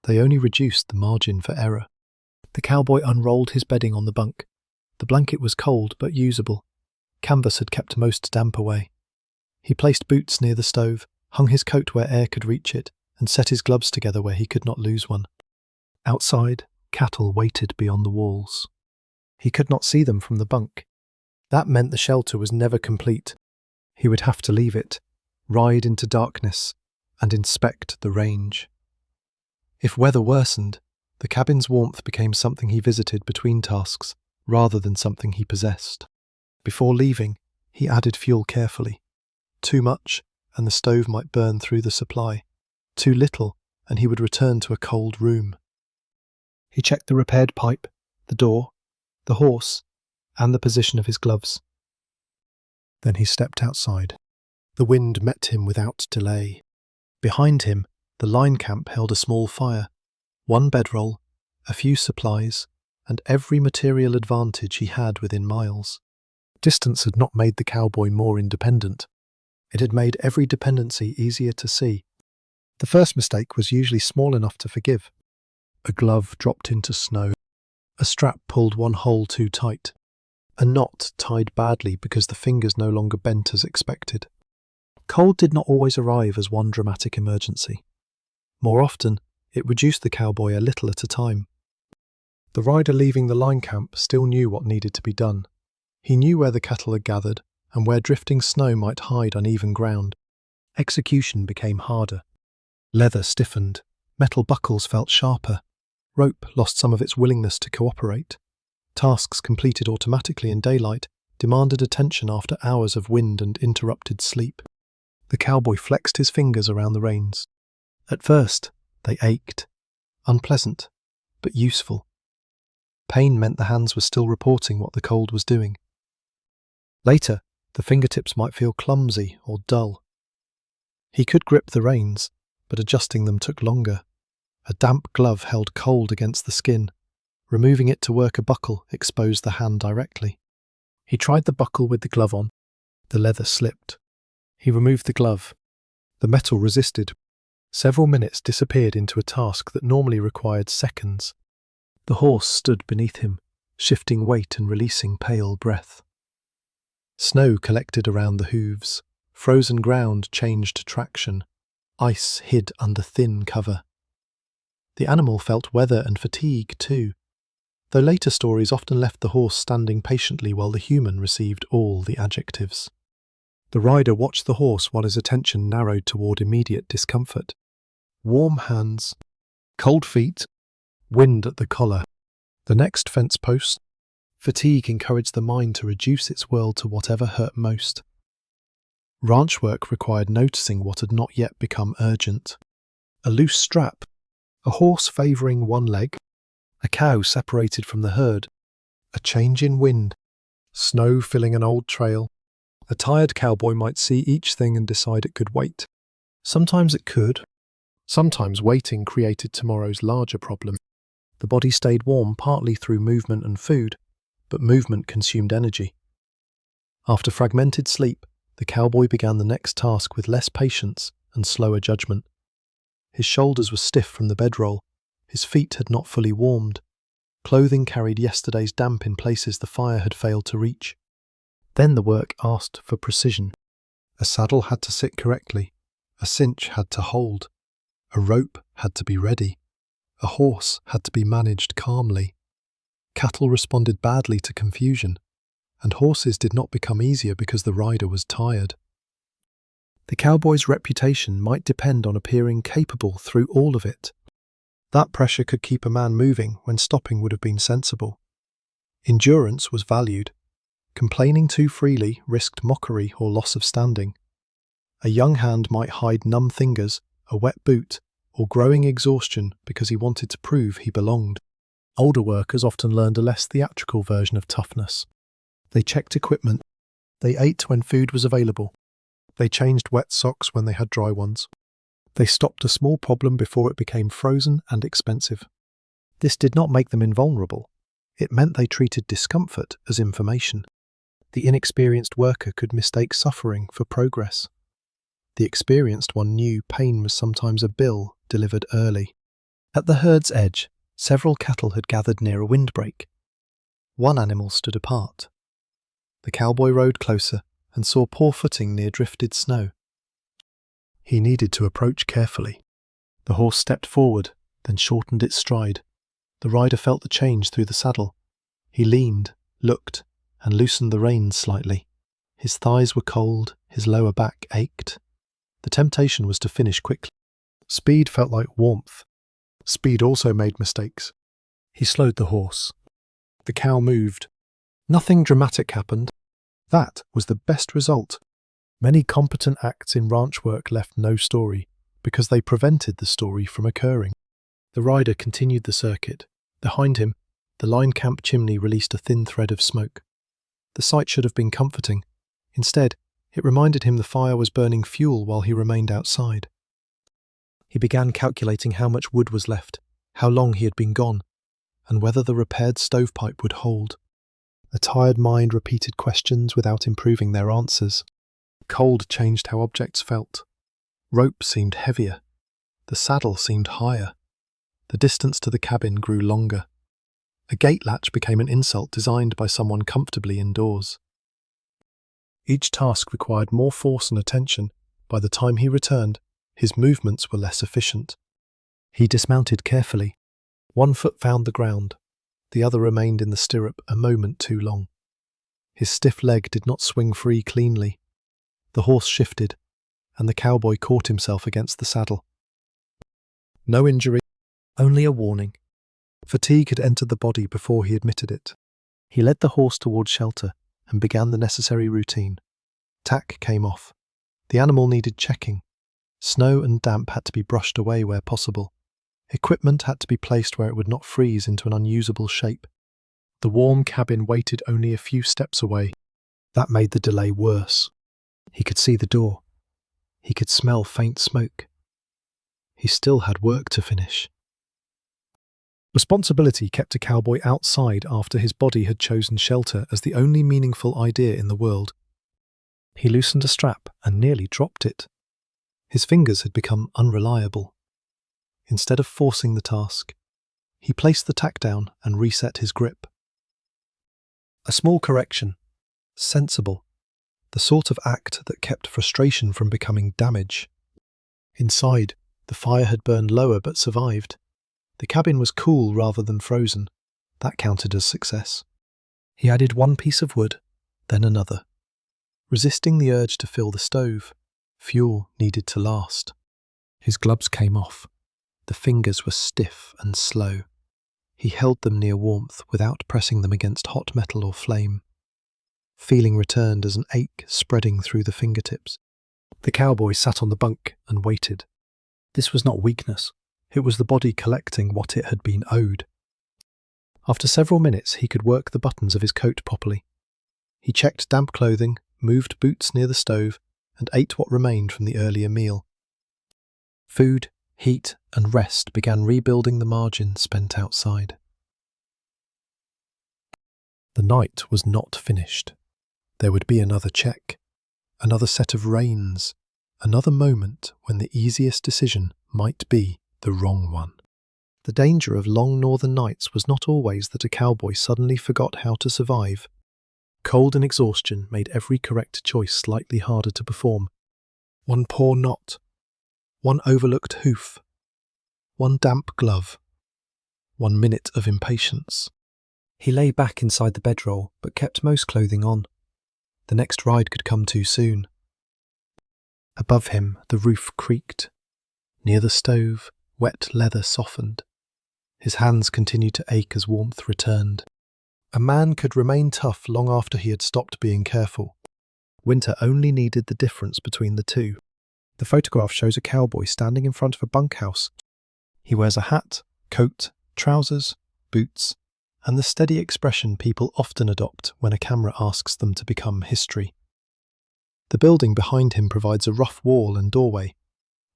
They only reduced the margin for error. The cowboy unrolled his bedding on the bunk. The blanket was cold but usable. Canvas had kept most damp away. He placed boots near the stove, hung his coat where air could reach it, and set his gloves together where he could not lose one. Outside, cattle waited beyond the walls. He could not see them from the bunk. That meant the shelter was never complete. He would have to leave it, ride into darkness, and inspect the range. If weather worsened, the cabin's warmth became something he visited between tasks, rather than something he possessed. Before leaving, he added fuel carefully. Too much, and the stove might burn through the supply. Too little, and he would return to a cold room. He checked the repaired pipe, the door, the horse, and the position of his gloves. Then he stepped outside. The wind met him without delay. Behind him, The line camp held a small fire, one bedroll, a few supplies, and every material advantage he had within miles. Distance had not made the cowboy more independent. It had made every dependency easier to see. The first mistake was usually small enough to forgive. A glove dropped into snow. A strap pulled one hole too tight. A knot tied badly because the fingers no longer bent as expected. Cold did not always arrive as one dramatic emergency. More often, it reduced the cowboy a little at a time. The rider leaving the line camp still knew what needed to be done. He knew where the cattle had gathered and where drifting snow might hide uneven ground. Execution became harder. Leather stiffened. Metal buckles felt sharper. Rope lost some of its willingness to cooperate. Tasks completed automatically in daylight demanded attention after hours of wind and interrupted sleep. The cowboy flexed his fingers around the reins. At first, they ached. Unpleasant, but useful. Pain meant the hands were still reporting what the cold was doing. Later, the fingertips might feel clumsy or dull. He could grip the reins, but adjusting them took longer. A damp glove held cold against the skin. Removing it to work a buckle exposed the hand directly. He tried the buckle with the glove on. The leather slipped. He removed the glove. The metal resisted. Several minutes disappeared into a task that normally required seconds. The horse stood beneath him, shifting weight and releasing pale breath. Snow collected around the hooves. Frozen ground changed traction. Ice hid under thin cover. The animal felt weather and fatigue too, though later stories often left the horse standing patiently while the human received all the adjectives. The rider watched the horse while his attention narrowed toward immediate discomfort. Warm hands, cold feet, wind at the collar. The next fence post. Fatigue encouraged the mind to reduce its world to whatever hurt most. Ranch work required noticing what had not yet become urgent. A loose strap, a horse favouring one leg, a cow separated from the herd, a change in wind, snow filling an old trail. A tired cowboy might see each thing and decide it could wait. Sometimes it could. Sometimes waiting created tomorrow's larger problem. The body stayed warm partly through movement and food, but movement consumed energy. After fragmented sleep, the cowboy began the next task with less patience and slower judgment. His shoulders were stiff from the bedroll. His feet had not fully warmed. Clothing carried yesterday's damp in places the fire had failed to reach. Then the work asked for precision. A saddle had to sit correctly. A cinch had to hold. A rope had to be ready. A horse had to be managed calmly. Cattle responded badly to confusion, and horses did not become easier because the rider was tired. The cowboy's reputation might depend on appearing capable through all of it. That pressure could keep a man moving when stopping would have been sensible. Endurance was valued. Complaining too freely risked mockery or loss of standing. A young hand might hide numb fingers, a wet boot, or growing exhaustion because he wanted to prove he belonged. Older workers often learned a less theatrical version of toughness. They checked equipment. They ate when food was available. They changed wet socks when they had dry ones. They stopped a small problem before it became frozen and expensive. This did not make them invulnerable. It meant they treated discomfort as information. The inexperienced worker could mistake suffering for progress. The experienced one knew pain was sometimes a bill delivered early. At the herd's edge, several cattle had gathered near a windbreak. One animal stood apart. The cowboy rode closer and saw poor footing near drifted snow. He needed to approach carefully. The horse stepped forward, then shortened its stride. The rider felt the change through the saddle. He leaned, looked, and loosened the reins slightly. His thighs were cold, his lower back ached. The temptation was to finish quickly. Speed felt like warmth. Speed also made mistakes. He slowed the horse. The cow moved. Nothing dramatic happened. That was the best result. Many competent acts in ranch work left no story because they prevented the story from occurring. The rider continued the circuit. Behind him, the line camp chimney released a thin thread of smoke. The sight should have been comforting. Instead, it reminded him the fire was burning fuel while he remained outside. He began calculating how much wood was left, how long he had been gone, and whether the repaired stovepipe would hold. A tired mind repeated questions without improving their answers. Cold changed how objects felt. Rope seemed heavier. The saddle seemed higher. The distance to the cabin grew longer. A gate latch became an insult designed by someone comfortably indoors. Each task required more force and attention. By the time he returned, his movements were less efficient. He dismounted carefully. One foot found the ground. The other remained in the stirrup a moment too long. His stiff leg did not swing free cleanly. The horse shifted, and the cowboy caught himself against the saddle. No injury, only a warning. Fatigue had entered the body before he admitted it. He led the horse towards shelter and began the necessary routine. Tack came off. The animal needed checking. Snow and damp had to be brushed away where possible. Equipment had to be placed where it would not freeze into an unusable shape. The warm cabin waited only a few steps away. That made the delay worse. He could see the door. He could smell faint smoke. He still had work to finish. Responsibility kept a cowboy outside after his body had chosen shelter as the only meaningful idea in the world. He loosened a strap and nearly dropped it. His fingers had become unreliable. Instead of forcing the task, he placed the tack down and reset his grip. A small correction. Sensible. The sort of act that kept frustration from becoming damage. Inside, the fire had burned lower but survived. The cabin was cool rather than frozen. That counted as success. He added one piece of wood, then another. Resisting the urge to fill the stove, fuel needed to last. His gloves came off. The fingers were stiff and slow. He held them near warmth without pressing them against hot metal or flame. Feeling returned as an ache spreading through the fingertips. The cowboy sat on the bunk and waited. This was not weakness. It was the body collecting what it had been owed. After several minutes, he could work the buttons of his coat properly. He checked damp clothing, moved boots near the stove, and ate what remained from the earlier meal. Food, heat, and rest began rebuilding the margin spent outside. The night was not finished. There would be another check, another set of reins, another moment when the easiest decision might be the wrong one. The danger of long northern nights was not always that a cowboy suddenly forgot how to survive. Cold and exhaustion made every correct choice slightly harder to perform. One poor knot, one overlooked hoof, one damp glove, 1 minute of impatience. He lay back inside the bedroll, but kept most clothing on. The next ride could come too soon. Above him, the roof creaked. Near the stove, wet leather softened. His hands continued to ache as warmth returned. A man could remain tough long after he had stopped being careful. Winter only needed the difference between the two. The photograph shows a cowboy standing in front of a bunkhouse. He wears a hat, coat, trousers, boots, and the steady expression people often adopt when a camera asks them to become history. The building behind him provides a rough wall and doorway.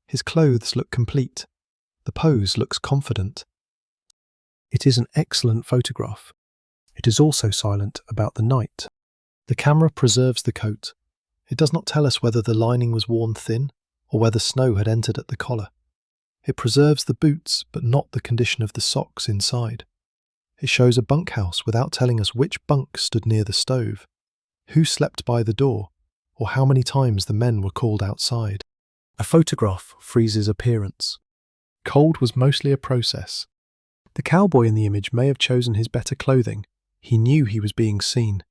His clothes look complete. The pose looks confident. It is an excellent photograph. It is also silent about the night. The camera preserves the coat. It does not tell us whether the lining was worn thin or whether snow had entered at the collar. It preserves the boots, but not the condition of the socks inside. It shows a bunkhouse without telling us which bunk stood near the stove, who slept by the door, or how many times the men were called outside. A photograph freezes appearance. Cold was mostly a process. The cowboy in the image may have chosen his better clothing. He knew he was being seen.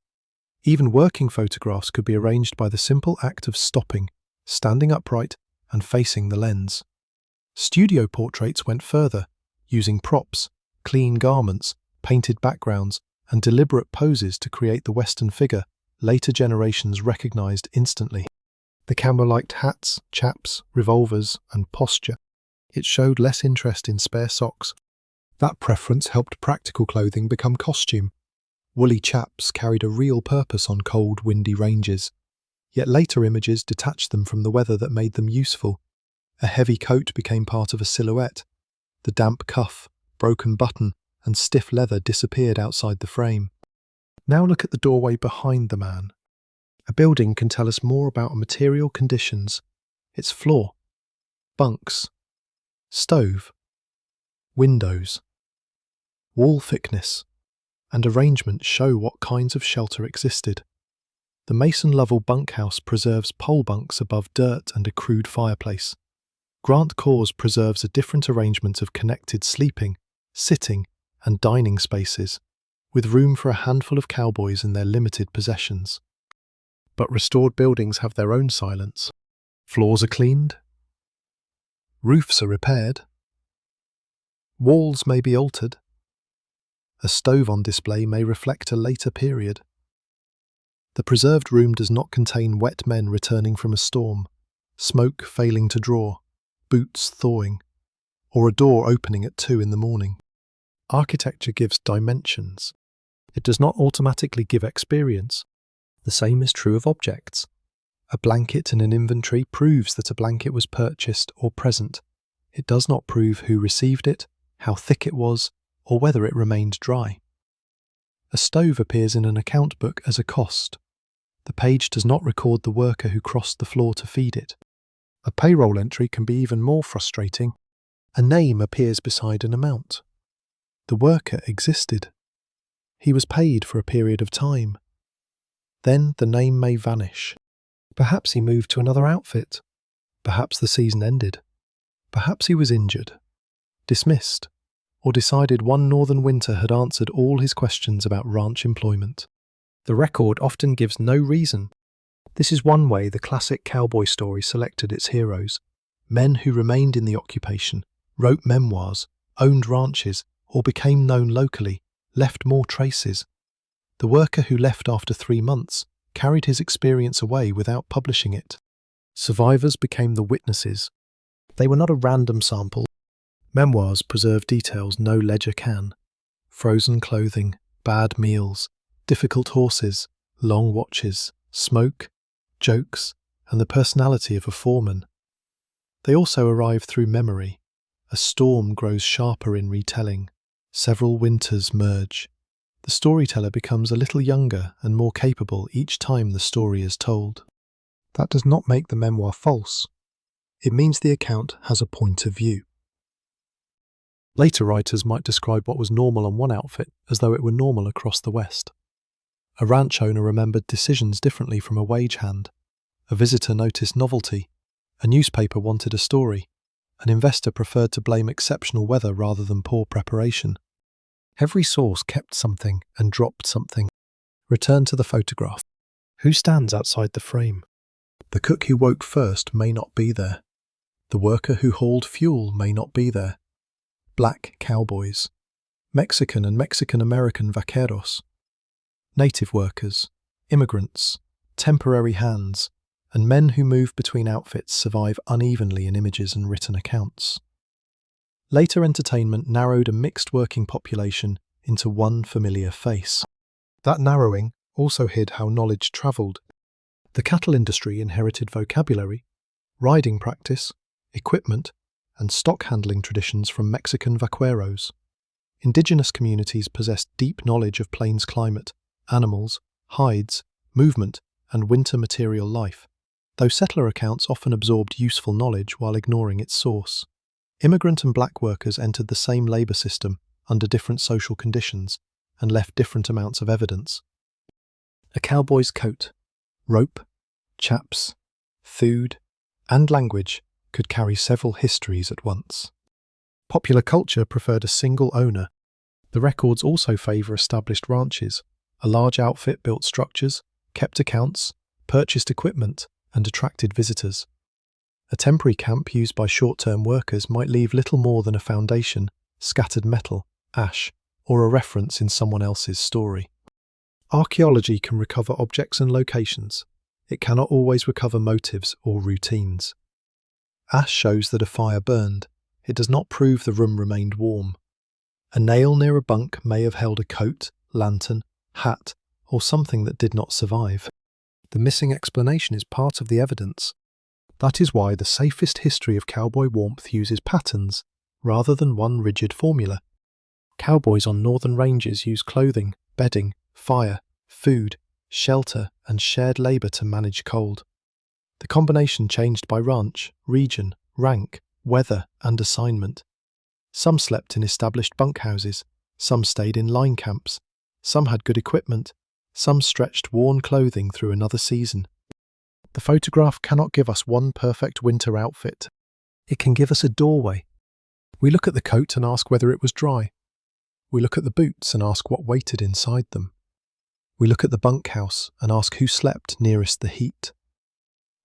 Even working photographs could be arranged by the simple act of stopping, standing upright, and facing the lens. Studio portraits went further, using props, clean garments, painted backgrounds, and deliberate poses to create the Western figure later generations recognized instantly. The camera liked hats, chaps, revolvers, and posture. It showed less interest in spare socks. That preference helped practical clothing become costume. Woolly chaps carried a real purpose on cold, windy ranges. Yet later images detached them from the weather that made them useful. A heavy coat became part of a silhouette. The damp cuff, broken button, and stiff leather disappeared outside the frame. Now look at the doorway behind the man. A building can tell us more about material conditions, its floor, bunks, stove, windows, wall thickness, and arrangement show what kinds of shelter existed. The Mason Lovell bunkhouse preserves pole bunks above dirt and a crude fireplace. Grant Coors preserves a different arrangement of connected sleeping, sitting, and dining spaces, with room for a handful of cowboys and their limited possessions. But restored buildings have their own silence. Floors are cleaned. Roofs are repaired. Walls may be altered. A stove on display may reflect a later period. The preserved room does not contain wet men returning from a storm, smoke failing to draw, boots thawing, or a door opening at 2 in the morning. Architecture gives dimensions. It does not automatically give experience. The same is true of objects. A blanket in an inventory proves that a blanket was purchased or present. It does not prove who received it, how thick it was, or whether it remained dry. A stove appears in an account book as a cost. The page does not record the worker who crossed the floor to feed it. A payroll entry can be even more frustrating. A name appears beside an amount. The worker existed. He was paid for a period of time. Then the name may vanish. Perhaps he moved to another outfit. Perhaps the season ended. Perhaps he was injured, dismissed, or decided one northern winter had answered all his questions about ranch employment. The record often gives no reason. This is one way the classic cowboy story selected its heroes. Men who remained in the occupation, wrote memoirs, owned ranches, or became known locally, left more traces. The worker who left after 3 months carried his experience away without publishing it. Survivors became the witnesses. They were not a random sample. Memoirs preserve details no ledger can. Frozen clothing, bad meals, difficult horses, long watches, smoke, jokes, and the personality of a foreman. They also arrive through memory. A storm grows sharper in retelling. Several winters merge. The storyteller becomes a little younger and more capable each time the story is told. That does not make the memoir false. It means the account has a point of view. Later writers might describe what was normal on one outfit as though it were normal across the West. A ranch owner remembered decisions differently from a wage hand. A visitor noticed novelty. A newspaper wanted a story. An investor preferred to blame exceptional weather rather than poor preparation. Every source kept something and dropped something. Return to the photograph. Who stands outside the frame? The cook who woke first may not be there. The worker who hauled fuel may not be there. Black cowboys. Mexican and Mexican-American vaqueros. Native workers. Immigrants. Temporary hands. And men who move between outfits survive unevenly in images and written accounts. Later entertainment narrowed a mixed working population into one familiar face. That narrowing also hid how knowledge travelled. The cattle industry inherited vocabulary, riding practice, equipment, and stock handling traditions from Mexican vaqueros. Indigenous communities possessed deep knowledge of plains climate, animals, hides, movement, and winter material life, though settler accounts often absorbed useful knowledge while ignoring its source. Immigrant and black workers entered the same labour system under different social conditions and left different amounts of evidence. A cowboy's coat, rope, chaps, food, and language could carry several histories at once. Popular culture preferred a single owner. The records also favour established ranches. A large outfit built structures, kept accounts, purchased equipment, and attracted visitors. A temporary camp used by short-term workers might leave little more than a foundation, scattered metal, ash, or a reference in someone else's story. Archaeology can recover objects and locations. It cannot always recover motives or routines. Ash shows that a fire burned. It does not prove the room remained warm. A nail near a bunk may have held a coat, lantern, hat, or something that did not survive. The missing explanation is part of the evidence. That is why the safest history of cowboy warmth uses patterns rather than one rigid formula. Cowboys on northern ranges use clothing, bedding, fire, food, shelter, and shared labor to manage cold. The combination changed by ranch, region, rank, weather, and assignment. Some slept in established bunkhouses, some stayed in line camps, some had good equipment, some stretched worn clothing through another season. The photograph cannot give us one perfect winter outfit. It can give us a doorway. We look at the coat and ask whether it was dry. We look at the boots and ask what waited inside them. We look at the bunkhouse and ask who slept nearest the heat.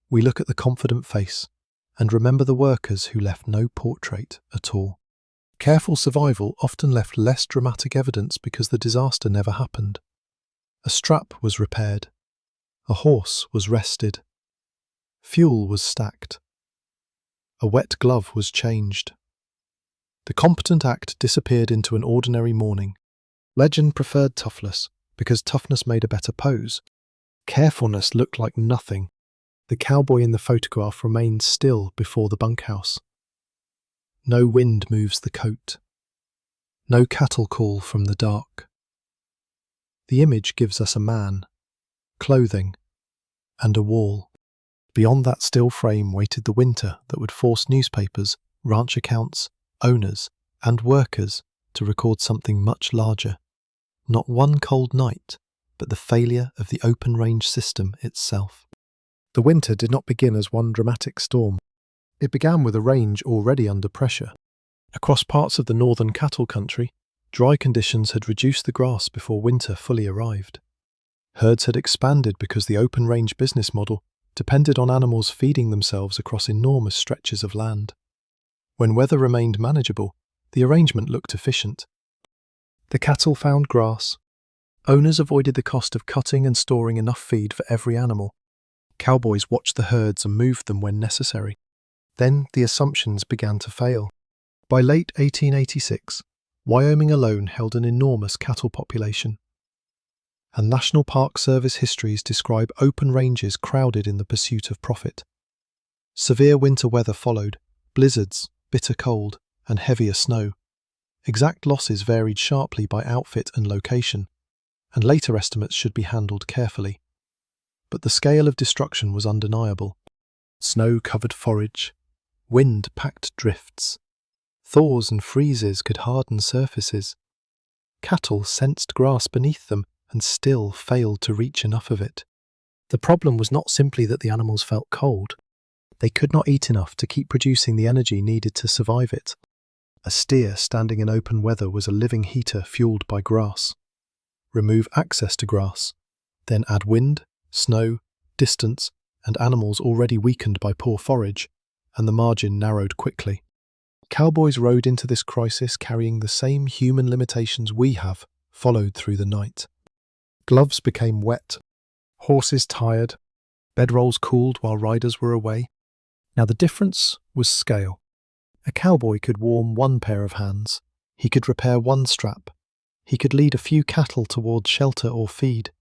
We look at the confident face and remember the workers who left no portrait at all. Careful survival often left less dramatic evidence because the disaster never happened. A strap was repaired. A horse was rested. Fuel was stacked. A wet glove was changed. The competent act disappeared into an ordinary morning. Legend preferred toughness because toughness made a better pose. Carefulness looked like nothing. The cowboy in the photograph remained still before the bunkhouse. No wind moves the coat. No cattle call from the dark. The image gives us a man, clothing, and a wall. Beyond that still frame waited the winter that would force newspapers, ranch accounts, owners, and workers to record something much larger. Not one cold night, but the failure of the open range system itself. The winter did not begin as one dramatic storm. It began with a range already under pressure. Across parts of the northern cattle country, dry conditions had reduced the grass before winter fully arrived. Herds had expanded because the open range business model depended on animals feeding themselves across enormous stretches of land. When weather remained manageable, the arrangement looked efficient. The cattle found grass. Owners avoided the cost of cutting and storing enough feed for every animal. Cowboys watched the herds and moved them when necessary. Then the assumptions began to fail. By late 1886, Wyoming alone held an enormous cattle population. And National Park Service histories describe open ranges crowded in the pursuit of profit. Severe winter weather followed, blizzards, bitter cold, and heavier snow. Exact losses varied sharply by outfit and location, and later estimates should be handled carefully. But the scale of destruction was undeniable. Snow-covered forage, wind-packed drifts, thaws and freezes could harden surfaces. Cattle sensed grass beneath them and still failed to reach enough of it. The problem was not simply that the animals felt cold. They could not eat enough to keep producing the energy needed to survive it. A steer standing in open weather was a living heater fueled by grass. Remove access to grass, then add wind, snow, distance, and animals already weakened by poor forage, and the margin narrowed quickly. Cowboys rode into this crisis carrying the same human limitations we have, followed through the night. Gloves became wet, horses tired, bedrolls cooled while riders were away. Now the difference was scale. A cowboy could warm one pair of hands, he could repair one strap, he could lead a few cattle towards shelter or feed.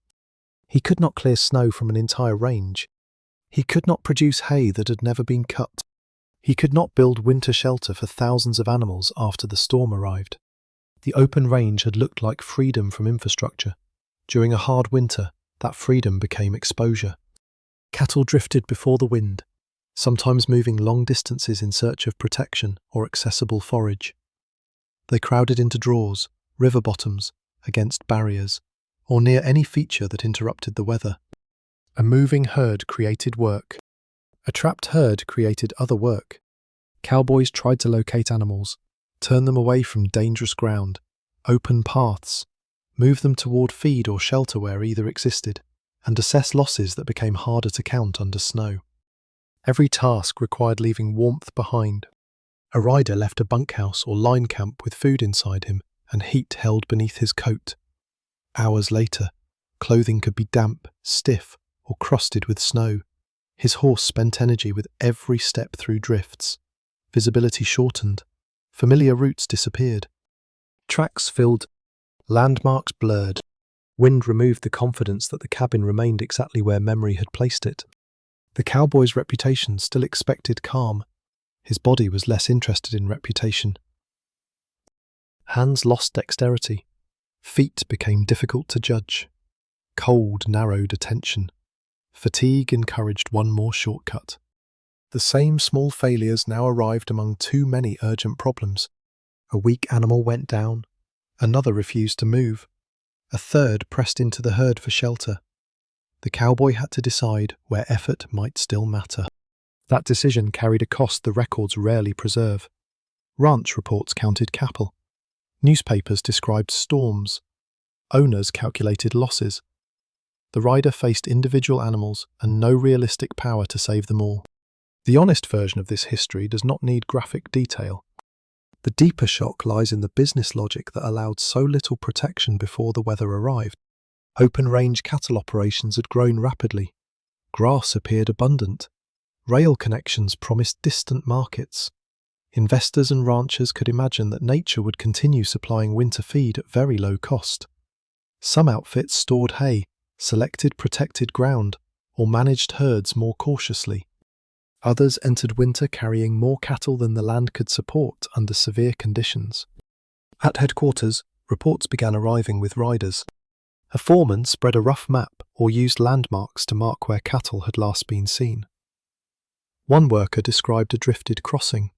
He could not clear snow from an entire range. He could not produce hay that had never been cut. He could not build winter shelter for thousands of animals after the storm arrived. The open range had looked like freedom from infrastructure. During a hard winter, that freedom became exposure. Cattle drifted before the wind, sometimes moving long distances in search of protection or accessible forage. They crowded into draws, river bottoms, against barriers, or near any feature that interrupted the weather. A moving herd created work. A trapped herd created other work. Cowboys tried to locate animals, turn them away from dangerous ground, open paths, move them toward feed or shelter where either existed, and assess losses that became harder to count under snow. Every task required leaving warmth behind. A rider left a bunkhouse or line camp with food inside him and heat held beneath his coat. Hours later, clothing could be damp, stiff, or crusted with snow. His horse spent energy with every step through drifts. Visibility shortened. Familiar routes disappeared. Tracks filled. Landmarks blurred. Wind removed the confidence that the cabin remained exactly where memory had placed it. The cowboy's reputation still expected calm. His body was less interested in reputation. Hands lost dexterity. Feet became difficult to judge. Cold narrowed attention. Fatigue encouraged one more shortcut. The same small failures now arrived among too many urgent problems. A weak animal went down. Another refused to move. A third pressed into the herd for shelter. The cowboy had to decide where effort might still matter. That decision carried a cost the records rarely preserve. Ranch reports counted cattle. Newspapers described storms. Owners calculated losses. The rider faced individual animals and no realistic power to save them all. The honest version of this history does not need graphic detail. The deeper shock lies in the business logic that allowed so little protection before the weather arrived. Open-range cattle operations had grown rapidly. Grass appeared abundant. Rail connections promised distant markets. Investors and ranchers could imagine that nature would continue supplying winter feed at very low cost. Some outfits stored hay, selected protected ground, or managed herds more cautiously. Others entered winter carrying more cattle than the land could support under severe conditions. At headquarters, reports began arriving with riders. A foreman spread a rough map or used landmarks to mark where cattle had last been seen. One worker described a drifted crossing.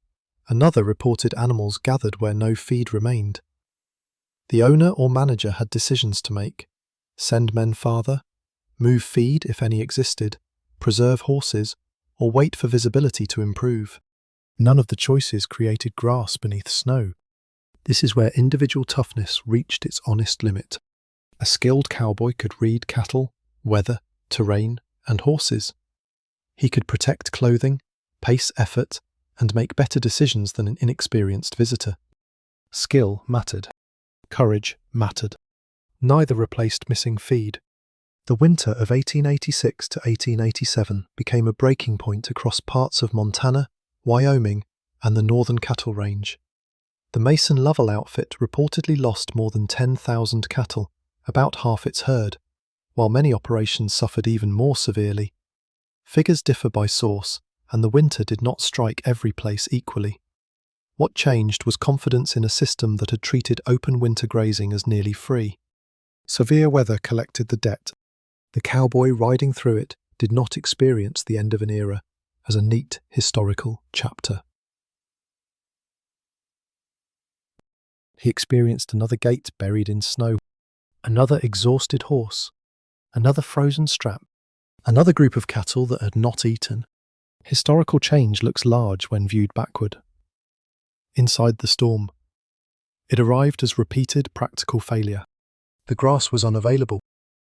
Another reported animals gathered where no feed remained. The owner or manager had decisions to make: send men farther, move feed if any existed, preserve horses, or wait for visibility to improve. None of the choices created grass beneath snow. This is where individual toughness reached its honest limit. A skilled cowboy could read cattle, weather, terrain, and horses. He could protect clothing, pace effort, and make better decisions than an inexperienced visitor. Skill mattered. Courage mattered. Neither replaced missing feed. The winter of 1886 to 1887 became a breaking point across parts of Montana, Wyoming, and the northern cattle range. The Mason-Lovell outfit reportedly lost more than 10,000 cattle, about half its herd, while many operations suffered even more severely. Figures differ by source, and the winter did not strike every place equally. What changed was confidence in a system that had treated open winter grazing as nearly free. Severe weather collected the debt. The cowboy riding through it did not experience the end of an era as a neat historical chapter. He experienced another gate buried in snow, another exhausted horse, another frozen strap, another group of cattle that had not eaten. Historical change looks large when viewed backward. Inside the storm, it arrived as repeated practical failure. The grass was unavailable.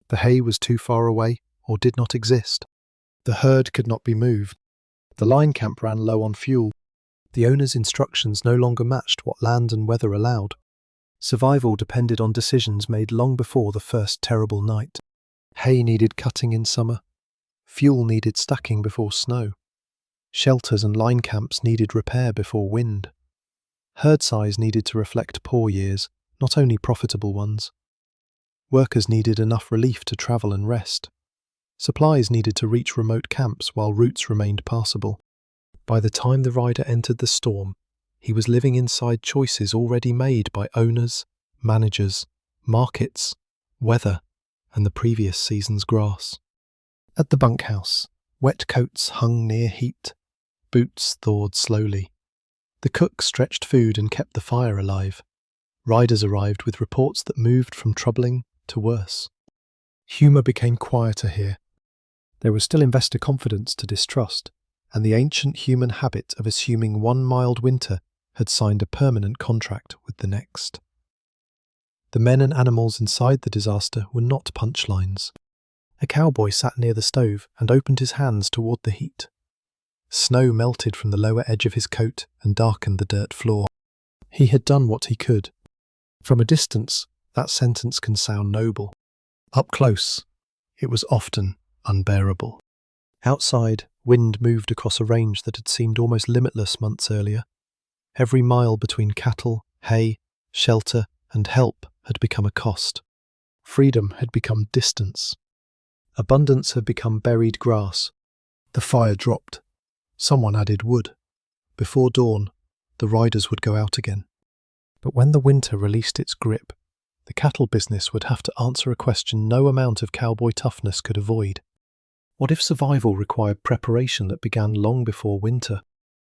The hay was too far away or did not exist. The herd could not be moved. The line camp ran low on fuel. The owner's instructions no longer matched what land and weather allowed. Survival depended on decisions made long before the first terrible night. Hay needed cutting in summer. Fuel needed stacking before snow. Shelters and line camps needed repair before wind. Herd size needed to reflect poor years, not only profitable ones. Workers needed enough relief to travel and rest. Supplies needed to reach remote camps while routes remained passable. By the time the rider entered the storm, he was living inside choices already made by owners, managers, markets, weather, and the previous season's grass. At the bunkhouse, wet coats hung near heat. Boots thawed slowly. The cook stretched food and kept the fire alive. Riders arrived with reports that moved from troubling to worse. Humour became quieter here. There was still investor confidence to distrust, and the ancient human habit of assuming one mild winter had signed a permanent contract with the next. The men and animals inside the disaster were not punchlines. A cowboy sat near the stove and opened his hands toward the heat. Snow melted from the lower edge of his coat and darkened the dirt floor. He had done what he could. From a distance, that sentence can sound noble. Up close, it was often unbearable. Outside, wind moved across a range that had seemed almost limitless months earlier. Every mile between cattle, hay, shelter, and help had become a cost. Freedom had become distance. Abundance had become buried grass. The fire dropped. Someone added wood. Before dawn, the riders would go out again. But when the winter released its grip, the cattle business would have to answer a question no amount of cowboy toughness could avoid. What if survival required preparation that began long before winter?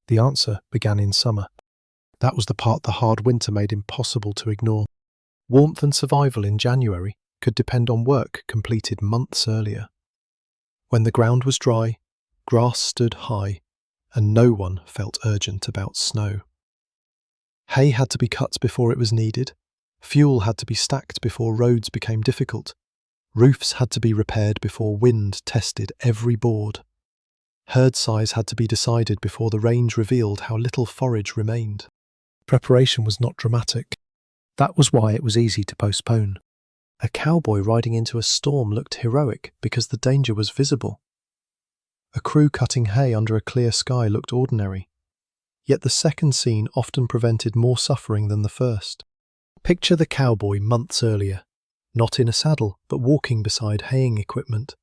The answer began in summer. That was the part the hard winter made impossible to ignore. Warmth and survival in January could depend on work completed months earlier. When the ground was dry, grass stood high, and no one felt urgent about snow. Hay had to be cut before it was needed. Fuel had to be stacked before roads became difficult. Roofs had to be repaired before wind tested every board. Herd size had to be decided before the range revealed how little forage remained. Preparation was not dramatic. That was why it was easy to postpone. A cowboy riding into a storm looked heroic because the danger was visible. A crew cutting hay under a clear sky looked ordinary. Yet the second scene often prevented more suffering than the first. Picture the cowboy months earlier, not in a saddle, but walking beside haying equipment.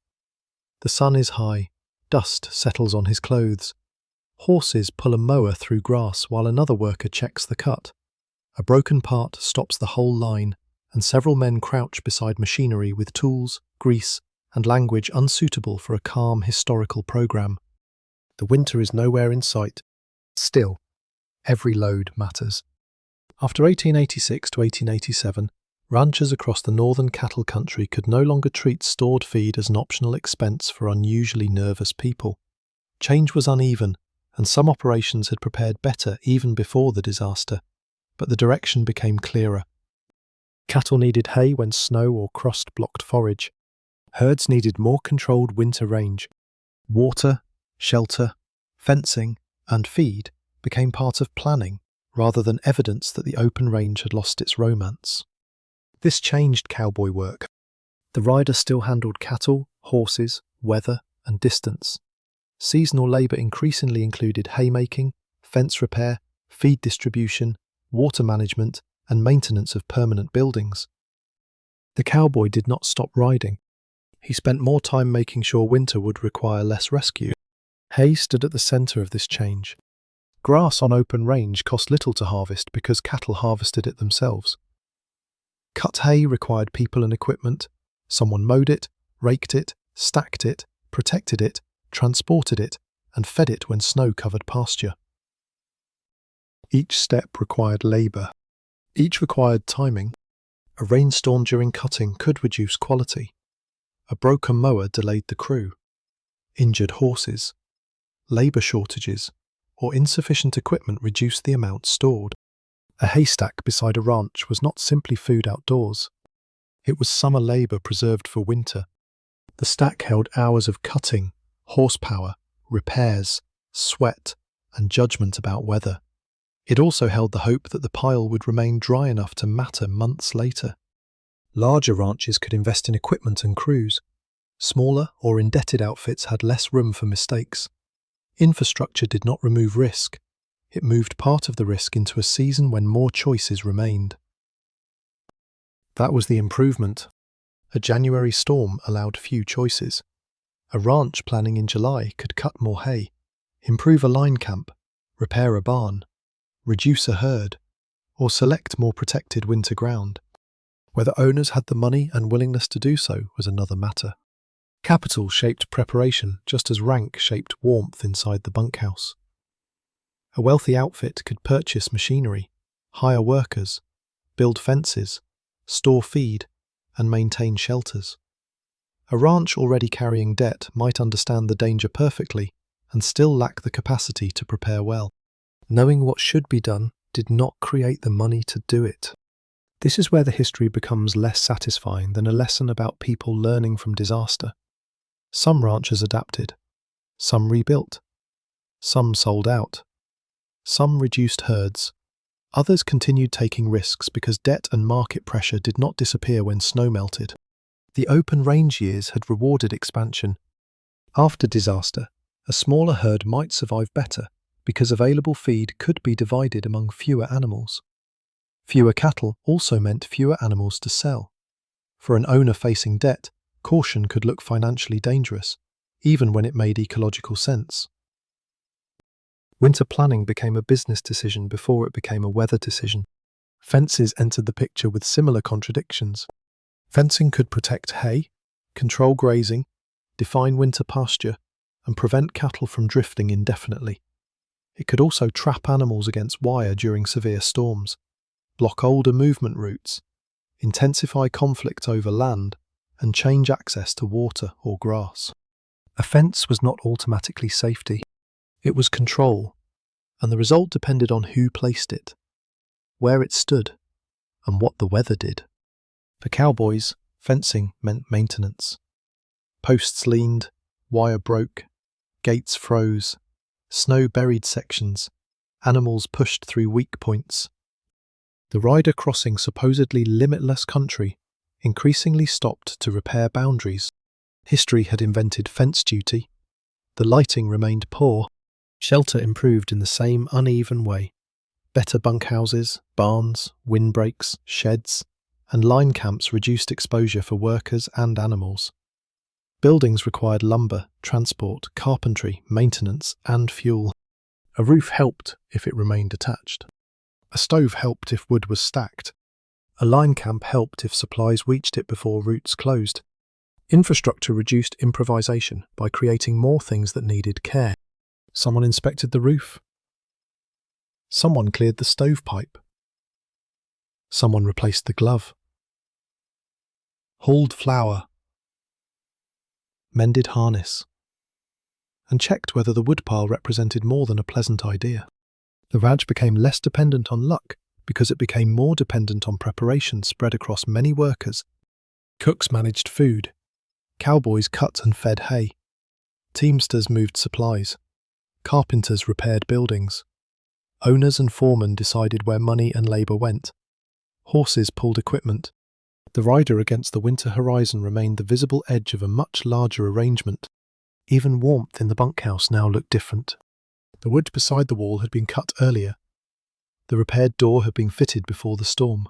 The sun is high, dust settles on his clothes. Horses pull a mower through grass while another worker checks the cut. A broken part stops the whole line, and several men crouch beside machinery with tools, grease, and language unsuitable for a calm historical program. The winter is nowhere in sight. Still, every load matters. After 1886 to 1887, ranchers across the northern cattle country could no longer treat stored feed as an optional expense for unusually nervous people. Change was uneven, and some operations had prepared better even before the disaster, but the direction became clearer. Cattle needed hay when snow or frost blocked forage. Herds needed more controlled winter range. Water, shelter, fencing, and feed became part of planning rather than evidence that the open range had lost its romance. This changed cowboy work. The rider still handled cattle, horses, weather, and distance. Seasonal labour increasingly included haymaking, fence repair, feed distribution, water management, and maintenance of permanent buildings. The cowboy did not stop riding. He spent more time making sure winter would require less rescue. Hay stood at the centre of this change. Grass on open range cost little to harvest because cattle harvested it themselves. Cut hay required people and equipment. Someone mowed it, raked it, stacked it, protected it, transported it, and fed it when snow covered pasture. Each step required labour. Each required timing. A rainstorm during cutting could reduce quality. A broken mower delayed the crew. Injured horses, labour shortages, or insufficient equipment reduced the amount stored. A haystack beside a ranch was not simply food outdoors. It was summer labour preserved for winter. The stack held hours of cutting, horsepower, repairs, sweat, and judgment about weather. It also held the hope that the pile would remain dry enough to matter months later. Larger ranches could invest in equipment and crews. Smaller or indebted outfits had less room for mistakes. Infrastructure did not remove risk. It moved part of the risk into a season when more choices remained. That was the improvement. A January storm allowed few choices. A ranch planning in July could cut more hay, improve a line camp, repair a barn, reduce a herd, or select more protected winter ground. Whether owners had the money and willingness to do so was another matter. Capital shaped preparation just as rank shaped warmth inside the bunkhouse. A wealthy outfit could purchase machinery, hire workers, build fences, store feed, and maintain shelters. A ranch already carrying debt might understand the danger perfectly and still lack the capacity to prepare well. Knowing what should be done did not create the money to do it. This is where the history becomes less satisfying than a lesson about people learning from disaster. Some ranchers adapted, some rebuilt, some sold out, some reduced herds, others continued taking risks because debt and market pressure did not disappear when snow melted. The open range years had rewarded expansion. After disaster, a smaller herd might survive better because available feed could be divided among fewer animals. Fewer cattle also meant fewer animals to sell. For an owner facing debt, caution could look financially dangerous, even when it made ecological sense. Winter planning became a business decision before it became a weather decision. Fences entered the picture with similar contradictions. Fencing could protect hay, control grazing, define winter pasture, and prevent cattle from drifting indefinitely. It could also trap animals against wire during severe storms, block older movement routes, intensify conflict over land, and change access to water or grass. A fence was not automatically safety. It was control, and the result depended on who placed it, where it stood, and what the weather did. For cowboys, fencing meant maintenance. Posts leaned, wire broke, gates froze, snow buried sections, animals pushed through weak points. The rider crossing supposedly limitless country increasingly stopped to repair boundaries. History had invented fence duty. The lighting remained poor. Shelter improved in the same uneven way. Better bunkhouses, barns, windbreaks, sheds, and line camps reduced exposure for workers and animals. Buildings required lumber, transport, carpentry, maintenance, and fuel. A roof helped if it remained attached. A stove helped if wood was stacked. A line camp helped if supplies reached it before routes closed. Infrastructure reduced improvisation by creating more things that needed care. Someone inspected the roof. Someone cleared the stovepipe. Someone replaced the glove. Hauled flour. Mended harness. And checked whether the woodpile represented more than a pleasant idea. The Raj became less dependent on luck because it became more dependent on preparation spread across many workers. Cooks managed food. Cowboys cut and fed hay. Teamsters moved supplies. Carpenters repaired buildings. Owners and foremen decided where money and labour went. Horses pulled equipment. The rider against the winter horizon remained the visible edge of a much larger arrangement. Even warmth in the bunkhouse now looked different. The wood beside the wall had been cut earlier. The repaired door had been fitted before the storm.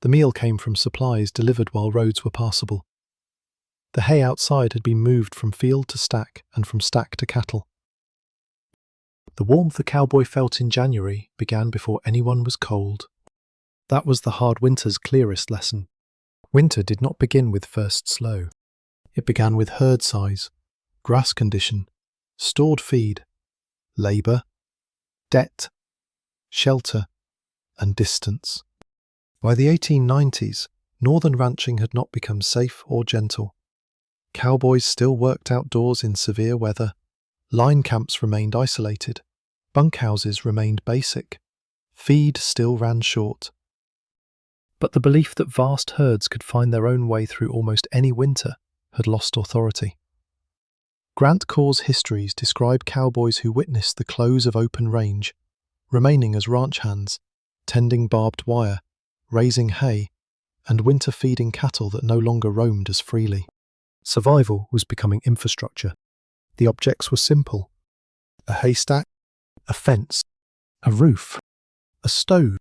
The meal came from supplies delivered while roads were passable. The hay outside had been moved from field to stack and from stack to cattle. The warmth the cowboy felt in January began before anyone was cold. That was the hard winter's clearest lesson. Winter did not begin with first slow. It began with herd size, grass condition, stored feed, labour, debt, shelter, and distance. By the 1890s, northern ranching had not become safe or gentle. Cowboys still worked outdoors in severe weather. Line camps remained isolated. Bunkhouses remained basic. Feed still ran short. But the belief that vast herds could find their own way through almost any winter had lost authority. Grant Corps' histories describe cowboys who witnessed the close of open range, remaining as ranch hands, tending barbed wire, raising hay, and winter feeding cattle that no longer roamed as freely. Survival was becoming infrastructure. The objects were simple. A haystack, a fence, a roof, a stove,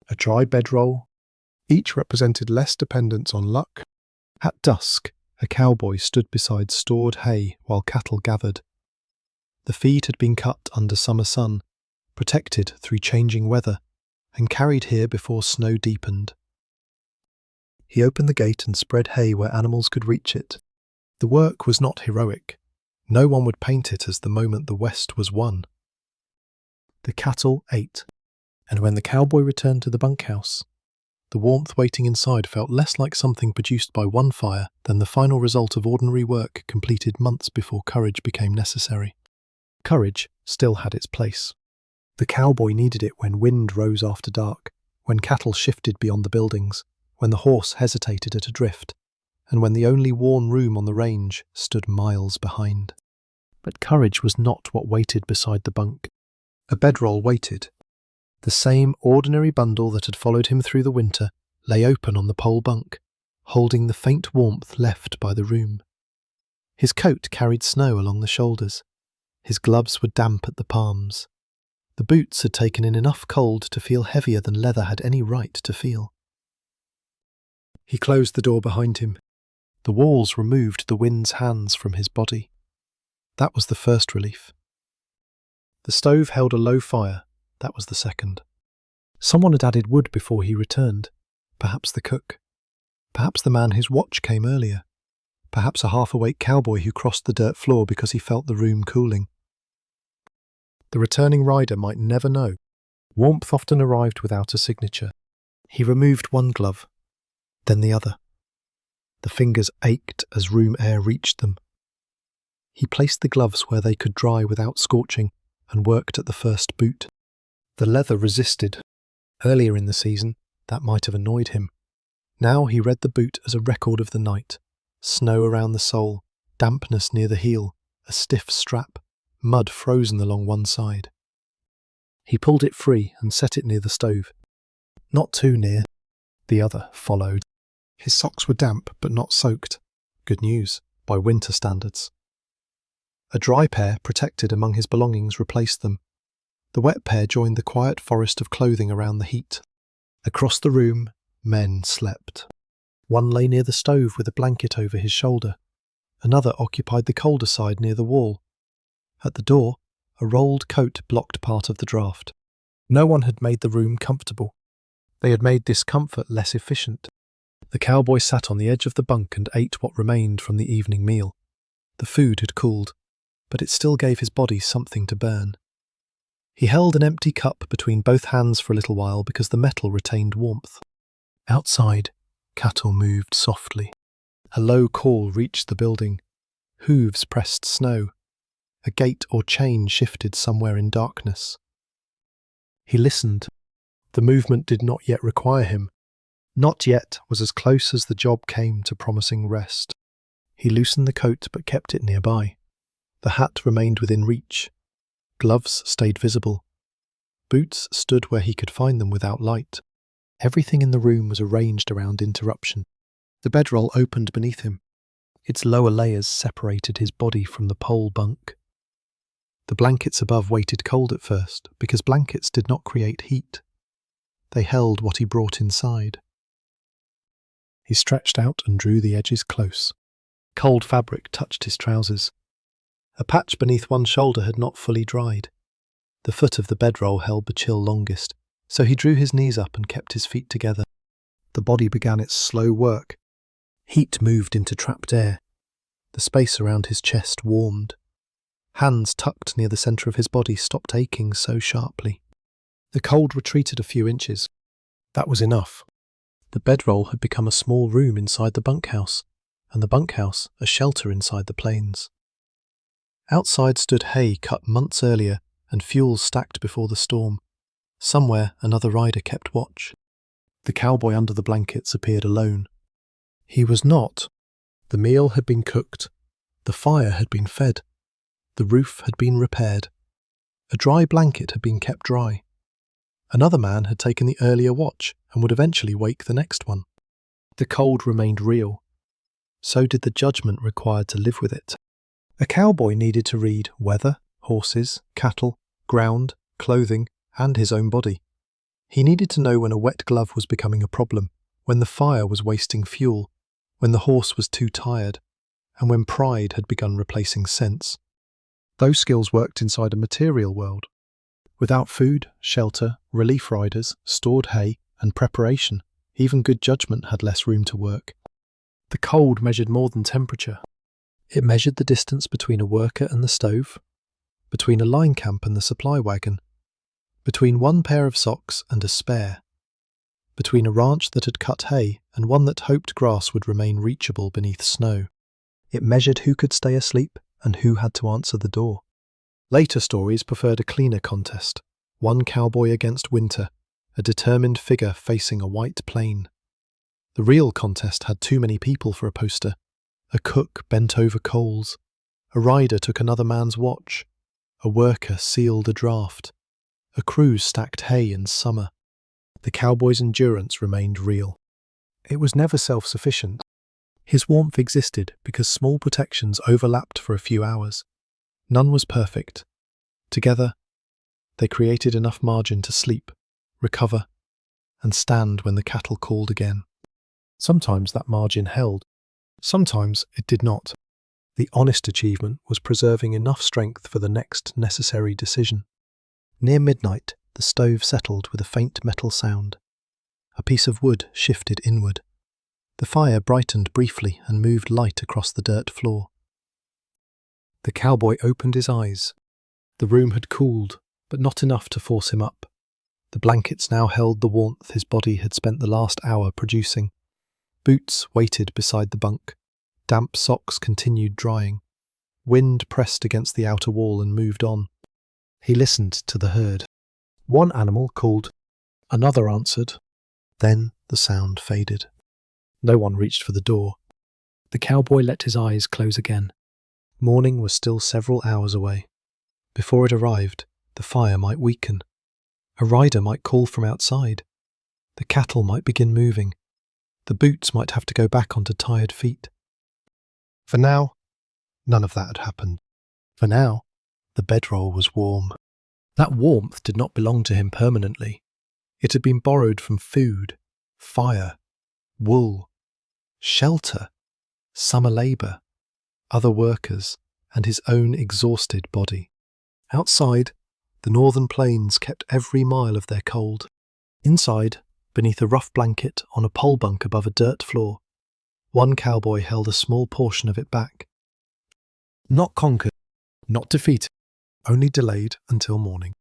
a dry bedroll. Each represented less dependence on luck. At dusk, a cowboy stood beside stored hay while cattle gathered. The feed had been cut under summer sun, protected through changing weather, and carried here before snow deepened. He opened the gate and spread hay where animals could reach it. The work was not heroic. No one would paint it as the moment the West was won. The cattle ate, and when the cowboy returned to the bunkhouse, the warmth waiting inside felt less like something produced by one fire than the final result of ordinary work completed months before courage became necessary. Courage still had its place. The cowboy needed it when wind rose after dark, when cattle shifted beyond the buildings, when the horse hesitated at a drift, and when the only worn room on the range stood miles behind. But courage was not what waited beside the bunk. A bedroll waited. The same ordinary bundle that had followed him through the winter lay open on the pole bunk, holding the faint warmth left by the room. His coat carried snow along the shoulders. His gloves were damp at the palms. The boots had taken in enough cold to feel heavier than leather had any right to feel. He closed the door behind him. The walls removed the wind's hands from his body. That was the first relief. The stove held a low fire. That was the second. Someone had added wood before he returned. Perhaps the cook. Perhaps the man whose watch came earlier. Perhaps a half-awake cowboy who crossed the dirt floor because he felt the room cooling. The returning rider might never know. Warmth often arrived without a signature. He removed one glove, then the other. The fingers ached as room air reached them. He placed the gloves where they could dry without scorching and worked at the first boot. The leather resisted. Earlier in the season, that might have annoyed him. Now he read the boot as a record of the night. Snow around the sole, dampness near the heel, a stiff strap, mud frozen along one side. He pulled it free and set it near the stove. Not too near. The other followed. His socks were damp but not soaked. Good news, by winter standards. A dry pair, protected among his belongings, replaced them. The wet pair joined the quiet forest of clothing around the heat. Across the room, men slept. One lay near the stove with a blanket over his shoulder. Another occupied the colder side near the wall. At the door, a rolled coat blocked part of the draught. No one had made the room comfortable. They had made discomfort less efficient. The cowboy sat on the edge of the bunk and ate what remained from the evening meal. The food had cooled, but it still gave his body something to burn. He held an empty cup between both hands for a little while because the metal retained warmth. Outside, cattle moved softly. A low call reached the building. Hooves pressed snow. A gate or chain shifted somewhere in darkness. He listened. The movement did not yet require him. Not yet was as close as the job came to promising rest. He loosened the coat but kept it nearby. The hat remained within reach. Gloves stayed visible. Boots stood where he could find them without light. Everything in the room was arranged around interruption. The bedroll opened beneath him. Its lower layers separated his body from the pole bunk. The blankets above waited cold at first because blankets did not create heat. They held what he brought inside. He stretched out and drew the edges close. Cold fabric touched his trousers. A patch beneath one shoulder had not fully dried. The foot of the bedroll held the chill longest, so he drew his knees up and kept his feet together. The body began its slow work. Heat moved into trapped air. The space around his chest warmed. Hands tucked near the centre of his body stopped aching so sharply. The cold retreated a few inches. That was enough. The bedroll had become a small room inside the bunkhouse, and the bunkhouse a shelter inside the plains. Outside stood hay cut months earlier and fuel stacked before the storm. Somewhere another rider kept watch. The cowboy under the blankets appeared alone. He was not. The meal had been cooked. The fire had been fed. The roof had been repaired. A dry blanket had been kept dry. Another man had taken the earlier watch and would eventually wake the next one. The cold remained real. So did the judgment required to live with it. A cowboy needed to read weather, horses, cattle, ground, clothing, and his own body. He needed to know when a wet glove was becoming a problem, when the fire was wasting fuel, when the horse was too tired, and when pride had begun replacing sense. Those skills worked inside a material world. Without food, shelter, relief riders, stored hay, and preparation, even good judgment had less room to work. The cold measured more than temperature. It measured the distance between a worker and the stove, between a line camp and the supply wagon, between one pair of socks and a spare, between a ranch that had cut hay and one that hoped grass would remain reachable beneath snow. It measured who could stay asleep and who had to answer the door. Later stories preferred a cleaner contest, one cowboy against winter, a determined figure facing a white plain. The real contest had too many people for a poster. A cook bent over coals. A rider took another man's watch. A worker sealed a draft. A crew stacked hay in summer. The cowboy's endurance remained real. It was never self-sufficient. His warmth existed because small protections overlapped for a few hours. None was perfect. Together, they created enough margin to sleep, recover, and stand when the cattle called again. Sometimes that margin held. Sometimes it did not. The honest achievement was preserving enough strength for the next necessary decision. Near midnight, the stove settled with a faint metal sound. A piece of wood shifted inward. The fire brightened briefly and moved light across the dirt floor. The cowboy opened his eyes. The room had cooled, but not enough to force him up. The blankets now held the warmth his body had spent the last hour producing. Boots waited beside the bunk. Damp socks continued drying. Wind pressed against the outer wall and moved on. He listened to the herd. One animal called. Another answered. Then the sound faded. No one reached for the door. The cowboy let his eyes close again. Morning was still several hours away. Before it arrived, the fire might weaken. A rider might call from outside. The cattle might begin moving. The boots might have to go back onto tired feet. For now, none of that had happened. For now, the bedroll was warm. That warmth did not belong to him permanently. It had been borrowed from food, fire, wool, shelter, summer labour, other workers, and his own exhausted body. Outside, the northern plains kept every mile of their cold. Inside, beneath a rough blanket on a pole bunk above a dirt floor, one cowboy held a small portion of it back. Not conquered, not defeated, only delayed until morning.